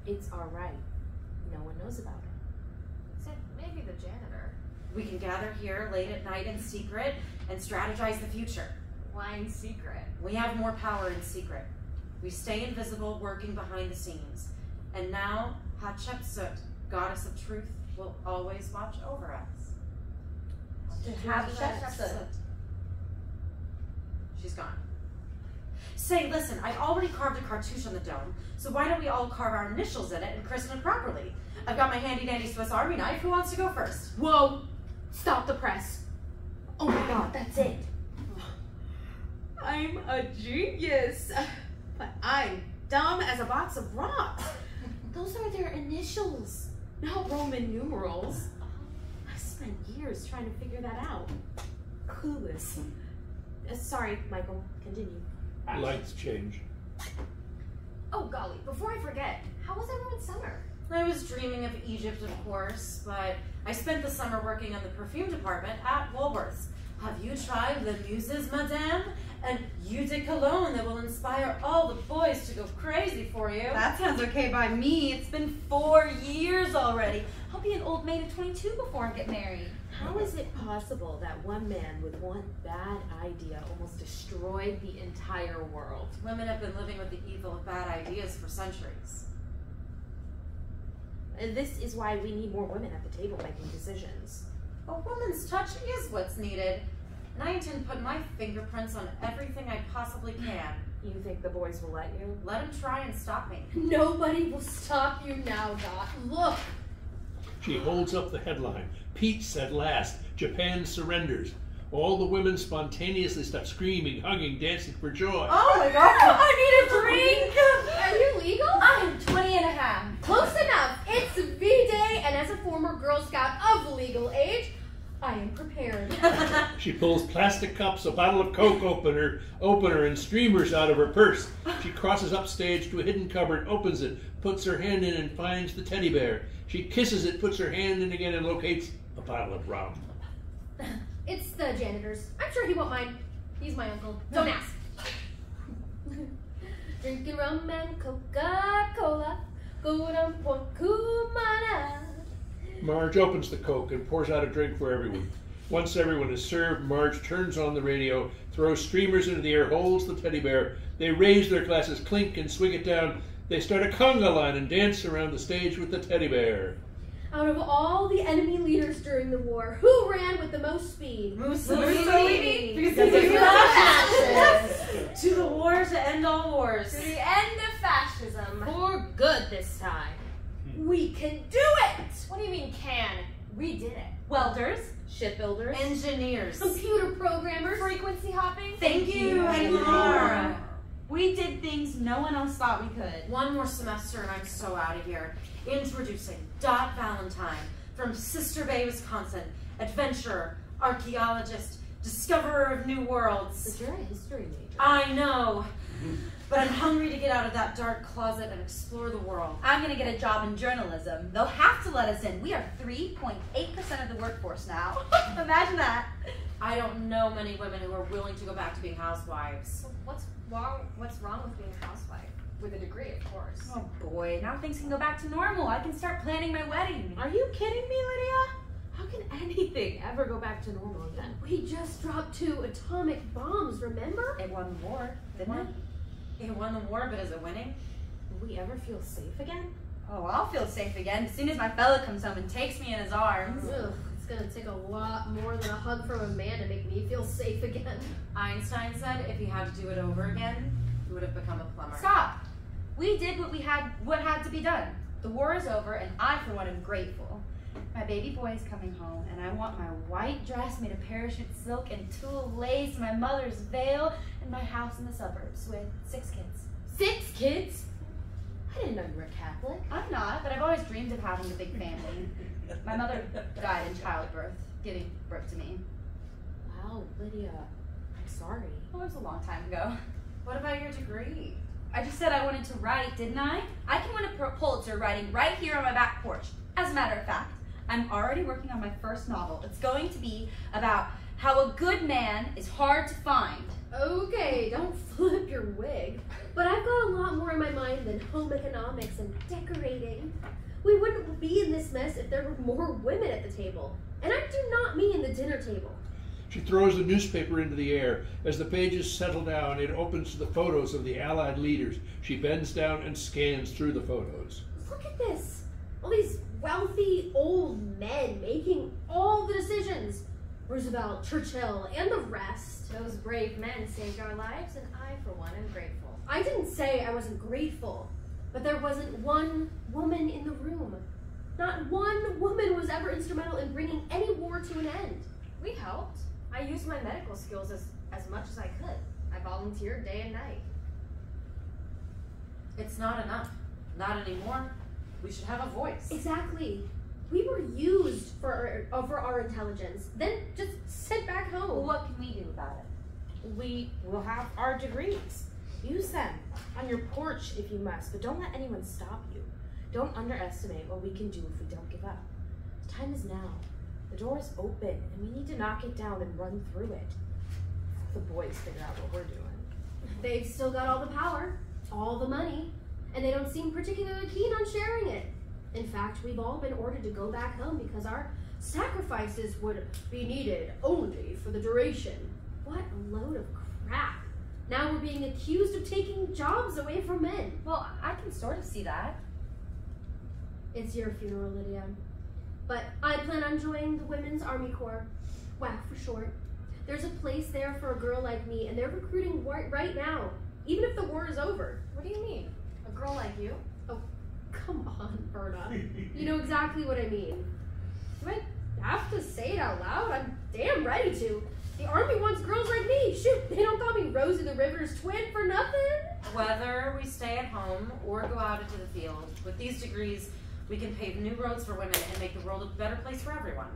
E: It's our right. No one knows about it.
G: Except maybe the janitor.
C: We can gather here late at night in secret and strategize the future.
G: Why in secret?
C: We have more power in secret. We stay invisible, working behind the scenes. And now, Hatshepsut, goddess of truth, will always watch over us.
F: Hatshepsut.
C: She's gone. Say, listen, I already carved a cartouche on the dome, so why don't we all carve our initials in it and christen it properly? I've got my handy-dandy Swiss Army knife. Who wants to go first?
D: Whoa! Stop the press. Oh my god, that's it.
J: I'm a genius, but I'm dumb as a box of rocks. Those are their initials, not Roman numerals. I spent years trying to figure that out. Clueless. Sorry, Michael, continue.
B: Lights change.
G: Oh golly, before I forget, how was everyone's summer?
C: I was dreaming of Egypt, of course, but I spent the summer working in the perfume department at Woolworth's. Have you tried the Muses, madame? An eau de cologne that will inspire all the boys to go crazy for you.
F: That sounds okay by me. It's been 4 years already. I'll be an old maid at 22 before I get married.
D: How is it possible that one man with one bad idea almost destroyed the entire world?
C: Women have been living with the evil of bad ideas for centuries.
D: And this is why we need more women at the table making decisions.
C: A woman's touch is what's needed, and I intend to put my fingerprints on everything I possibly can.
D: You think the boys will let you?
C: Let them try and stop me.
E: Nobody will stop you now, Dot. Look!
B: She holds up the headline. Peace at last. Japan surrenders. All the women spontaneously start screaming, hugging, dancing for joy.
C: Oh my god! I need a drink!
E: Are you legal?
F: I'm 20 and a half.
E: Close enough. It's V-Day, and as a former Girl Scout of legal age, I am prepared.
B: She pulls plastic cups, a bottle of Coke opener, and streamers out of her purse. She crosses upstage to a hidden cupboard, opens it, puts her hand in and finds the teddy bear. She kisses it, puts her hand in again, and locates a bottle of rum.
E: It's the janitor's. I'm sure he won't mind. He's my uncle. Don't ask. Drinking rum and Coca-Cola. Go-dum point kumana.
B: Marge opens the Coke and pours out a drink for everyone. Once everyone is served, Marge turns on the radio, throws streamers into the air, holds the teddy bear. They raise their glasses, clink, and swing it down. They start a conga line and dance around the stage with the teddy bear.
E: Out of all the enemy leaders during the war, who ran with the most speed?
C: Mussolini!
F: Because he was fascist.
C: To the war to end all wars.
G: To the end of fascism.
D: For good this time.
E: We can do it!
G: What do you mean can? We did it.
F: Welders.
D: Shipbuilders.
C: Engineers.
E: Computer programmers.
G: Frequency hopping?
F: Thank you,
C: and
F: more. We did things no one else thought we could.
C: One more semester and I'm so out of here. Introducing Dot Valentine from Sister Bay, Wisconsin. Adventurer, archaeologist, discoverer of new worlds.
D: But you're a history major.
C: I know, but I'm hungry to get out of that dark closet and explore the world.
F: I'm gonna get a job in journalism. They'll have to let us in. We are 3.8% of the workforce now. Imagine that.
C: I don't know many women who are willing to go back to being housewives.
G: So what's wrong with being a housewife? With a degree, of course.
F: Oh boy, now things can go back to normal. I can start planning my wedding.
D: Are you kidding me, Lydia? How can anything ever go back to normal again?
E: We just dropped 2 atomic bombs, remember?
F: It won the war, didn't it?
C: It won the war, but is it winning?
D: Will we ever feel safe again?
F: Oh, I'll feel safe again as soon as my fella comes home and takes me in his arms.
E: Ugh, it's gonna take a lot more than a hug from a man to make me feel safe again.
C: Einstein said if he had to do it over again, he would have become a plumber.
F: Stop! We did what had to be done. The war is over, and I, for one, am grateful. My baby boy is coming home, and I want my white dress made of parachute silk and tulle lace, my mother's veil, and my house in the suburbs with 6 kids.
D: 6 kids? I didn't know you were Catholic.
F: I'm not, but I've always dreamed of having a big family. My mother died in childbirth, giving birth to me.
D: Wow, Lydia, I'm sorry.
F: Oh, it was a long time ago.
C: What about your degree?
F: I just said I wanted to write, didn't I? I can win a Pulitzer writing right here on my back porch. As a matter of fact, I'm already working on my first novel. It's going to be about how a good man is hard to find.
E: Okay, don't flip your wig. But I've got a lot more in my mind than home economics and decorating. We wouldn't be in this mess if there were more women at the table. And I do not mean the dinner table.
B: She throws the newspaper into the air. As the pages settle down, it opens to the photos of the Allied leaders. She bends down and scans through the photos.
E: Look at this. All these wealthy old men making all the decisions. Roosevelt, Churchill, and the rest.
G: Those brave men saved our lives, and I, for one, am grateful.
E: I didn't say I wasn't grateful, but there wasn't one woman in the room. Not one woman was ever instrumental in bringing any war to an end.
G: We helped. I used my medical skills as much as I could. I volunteered day and night.
C: It's not enough. Not anymore. We should have a voice.
E: Exactly. We were used for our intelligence, then just sent back home.
J: Well, what can we do about it? We will have our degrees. Use them on your porch if you must, but don't let anyone stop you. Don't underestimate what we can do if we don't give up. The time is now. The door is open, and we need to knock it down and run through it. The boys figure out what we're doing.
E: They've still got all the power, all the money, and they don't seem particularly keen on sharing it. In fact, we've all been ordered to go back home because our sacrifices would be needed only for the duration. What a load of crap. Now we're being accused of taking jobs away from men.
F: Well, I can sort of see that.
E: It's your funeral, Lydia. But I plan on joining the Women's Army Corps, WAC for short. There's a place there for a girl like me, and they're recruiting right now, even if the war is over.
G: What do you mean? A girl like you?
E: Oh, come on, Berta. You know exactly what I mean. Do I have to say it out loud? I'm damn ready to. The Army wants girls like me. Shoot, they don't call me Rosie the River's twin for nothing.
C: Whether we stay at home or go out into the field, with these degrees, we can pave new roads for women and make the world a better place for everyone.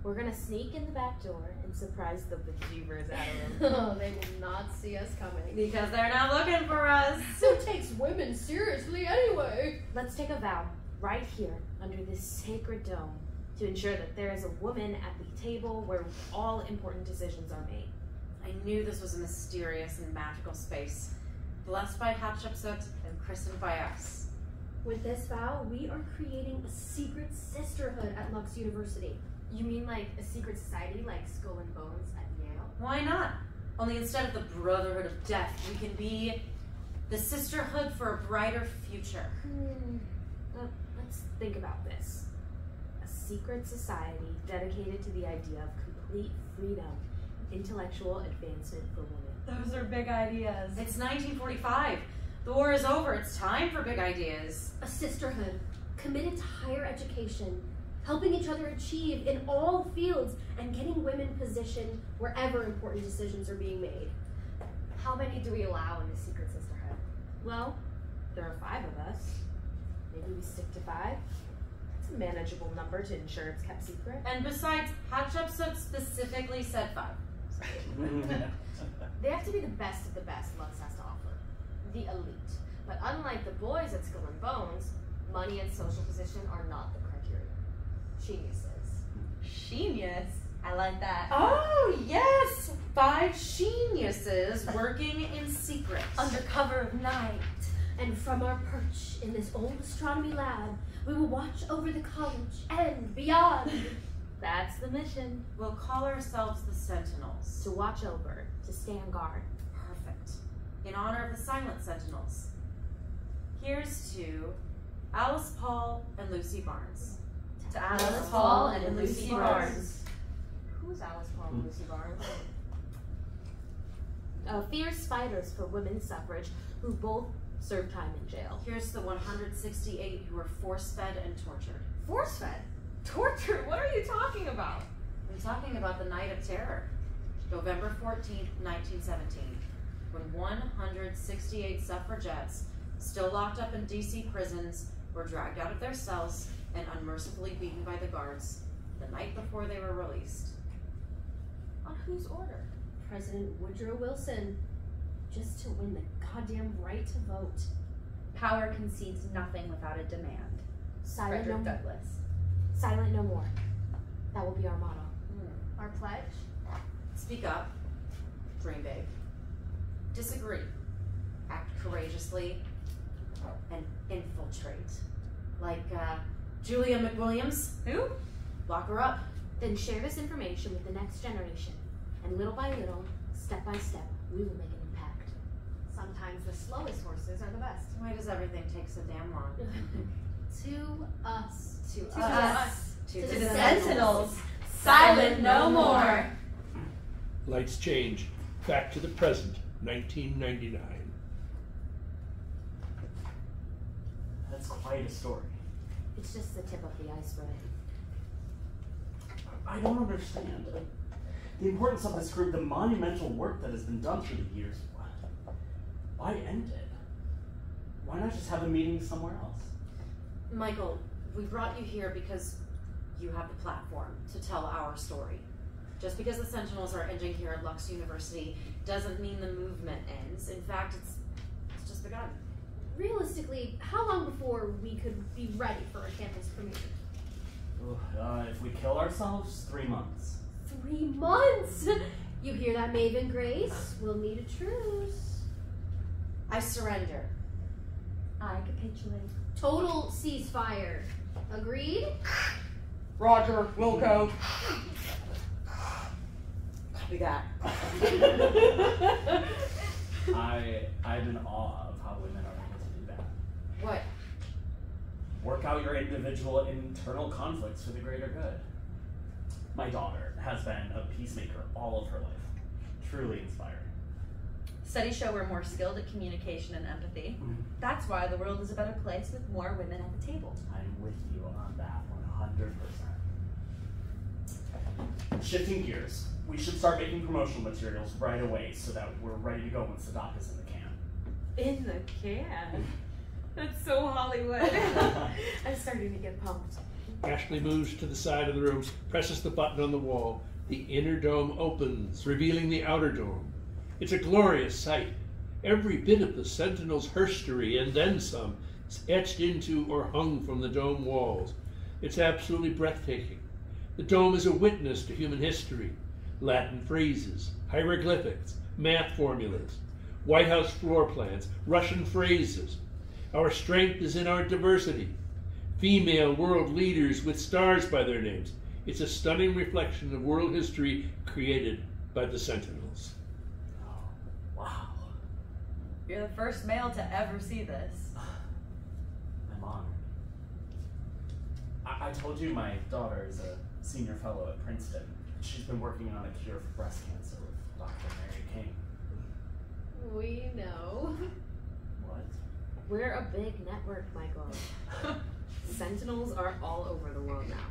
J: We're gonna sneak in the back door and surprise the bejeebers out of them.
E: Oh, they will not see us coming.
C: Because they're not looking for us.
E: Who takes women seriously anyway?
J: Let's take a vow right here under this sacred dome to ensure that there is a woman at the table where all important decisions are made.
C: I knew this was a mysterious and magical space, blessed by Hatshepsut and christened by us.
E: With this vow, we are creating a secret sisterhood at Lux University.
G: You mean like a secret society like Skull and Bones at Yale?
C: Why not? Only instead of the Brotherhood of Death, we can be the Sisterhood for a brighter future.
J: Well, let's think about this. A secret society dedicated to the idea of complete freedom, intellectual advancement for women.
C: Those are big ideas. It's 1945. The war is over. It's time for big ideas.
E: A sisterhood committed to higher education, helping each other achieve in all fields, and getting women positioned wherever important decisions are being made.
G: How many do we allow in the secret sisterhood?
J: Well, there are 5 of us. Maybe we stick to 5. It's a manageable number to ensure it's kept secret.
C: And besides, Hatshepsut specifically said 5.
G: They have to be the best of the best Lux has to offer. The elite. But unlike the boys at Skull and Bones, money and social position are not the criteria. Geniuses.
F: Genius. I like that.
C: Oh, yes! 5 geniuses working in secret.
F: Under cover of night.
E: And from our perch in this old astronomy lab, we will watch over the college and beyond.
J: That's the mission.
C: We'll call ourselves the Sentinels.
J: To watch over, to stand guard.
C: Perfect. In honor of the silent Sentinels. Here's to Alice Paul and Lucy Barnes.
F: To Alice Paul and Lucy Barnes.
G: Who's Alice Paul and Lucy Barnes?
J: Fierce fighters for women's suffrage who both served time in jail.
C: Here's the 168 who were force-fed and tortured.
G: Force-fed? Tortured? What are you talking about?
C: I'm talking about the Night of Terror, November 14th, 1917, when 168 suffragettes, still locked up in DC prisons, were dragged out of their cells and unmercifully beaten by the guards the night before they were released.
G: On whose order?
E: President Woodrow Wilson, just to win the goddamn right to vote.
F: Power concedes nothing without a demand.
J: Silent
F: Frederick
J: no
F: Douglass.
J: Silent no more. That will be our motto.
G: Our pledge?
C: Speak up, dream big, disagree, act courageously, and infiltrate. Like Julia McWilliams.
F: Who?
C: Lock her up.
J: Then share this information with the next generation. And little by little, step by step, we will make an impact.
G: Sometimes the slowest horses are the best.
C: Why does everything take so damn long?
E: To us.
C: To
F: us.
C: To
F: To
C: the
F: the
C: Sentinels.
F: Sentinels. Silent no more.
B: Lights change. Back to the present, 1999.
H: That's quite a story.
I: It's just the tip of the iceberg.
H: I don't understand. The importance of this group, the monumental work that has been done through the years. Why end it? Why not just have a meeting somewhere else?
C: Michael, we brought you here because you have the platform to tell our story. Just because the Sentinels are ending here at Lux University doesn't mean the movement ends. In fact, it's just begun.
E: Realistically, how long before we could be ready for a campus premiere?
H: If we kill ourselves, 3 months.
E: 3 months? You hear that, Maven Grace? We'll need a truce.
C: I surrender.
I: I capitulate.
E: Total ceasefire. Agreed?
F: Roger, Wilco. Copy that.
H: I'm in awe of how women are able to do that.
C: What?
H: Work out your individual internal conflicts for the greater good. My daughter has been a peacemaker all of her life. Truly inspiring.
F: Studies show we're more skilled at communication and empathy. That's why the world is a better place with more women at the table.
H: I'm with you on that 100%. Shifting gears, we should start making promotional materials right away so that we're ready to go once the doc is in the can.
G: In the can. That's so Hollywood.
I: I'm starting to get pumped.
B: Ashley moves to the side of the room, presses the button on the wall. The inner dome opens, revealing the outer dome. It's a glorious sight. Every bit of the Sentinels' herstory and then some is etched into or hung from the dome walls. It's absolutely breathtaking. The dome is a witness to human history. Latin phrases, hieroglyphics, math formulas, White House floor plans, Russian phrases. Our strength is in our diversity. Female world leaders with stars by their names. It's a stunning reflection of world history created by the Sentinels.
H: Oh, wow.
F: You're the first male to ever see this.
H: I'm honored. I told you my daughter is a senior fellow at Princeton. She's been working on a cure for breast cancer with Dr. Mary King.
E: We know.
H: What?
I: We're a big network, Michael. Sentinels are all over the world now.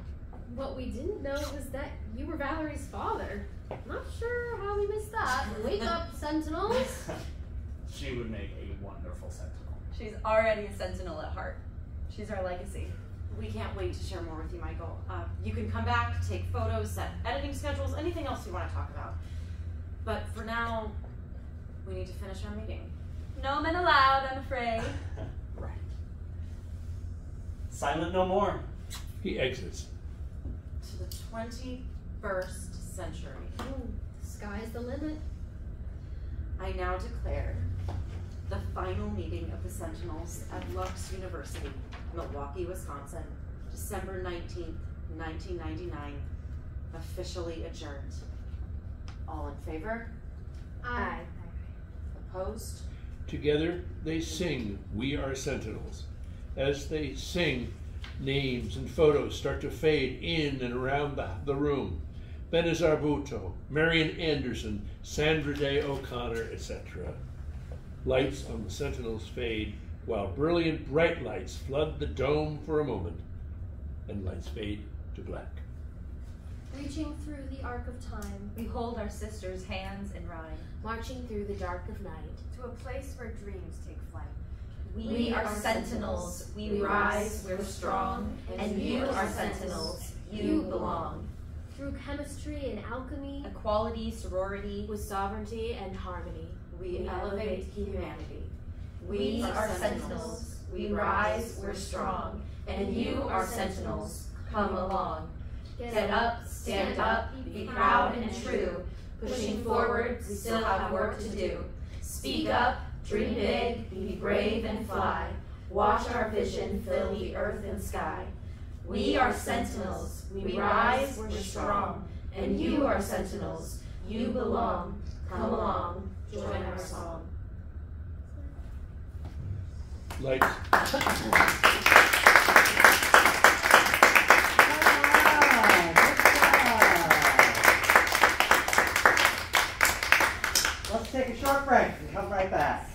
E: What we didn't know was that you were Valerie's father. Not sure how we missed that. Wake up, Sentinels.
H: She would make a wonderful sentinel.
F: She's already a Sentinel at heart. She's our legacy.
C: We can't wait to share more with you, Michael. You can come back, take photos, set editing schedules, anything else you want to talk about. But for now, we need to finish our meeting.
F: No men allowed, I'm afraid.
H: Right. Silent no more.
B: He exits.
C: To the 21st century.
E: Sky's the limit.
C: I now declare the final meeting of the Sentinels at Lux University, Milwaukee, Wisconsin, December 19th, 1999, officially adjourned. All in favor?
E: Aye.
C: Opposed?
B: Together they sing, "We Are Sentinels." As they sing, names and photos start to fade in and around the room. Benazar Bhutto, Marian Anderson, Sandra Day O'Connor, etc. Lights on the Sentinels fade, while brilliant bright lights flood the dome for a moment, and lights fade to black.
E: Reaching through the arc of time.
F: We hold our sisters' hands in rhyme.
I: Marching through the dark of night.
G: To a place where dreams take flight.
F: We are Sentinels. We rise, we're strong. And you are Sentinels. You belong.
E: Through chemistry and alchemy.
F: Equality, sorority.
I: With sovereignty and harmony.
C: We elevate humanity.
F: We are Sentinels. We rise, we're strong. And you are Sentinels. Come along. Get up, stand up, be proud and true. Pushing forward, we still have work to do. Speak up, dream big, be brave and fly. Watch our vision fill the earth and sky. We are Sentinels. We rise, we're strong. And you are Sentinels. You belong. Come along, join our song.
B: Lights.
A: short break and come right back.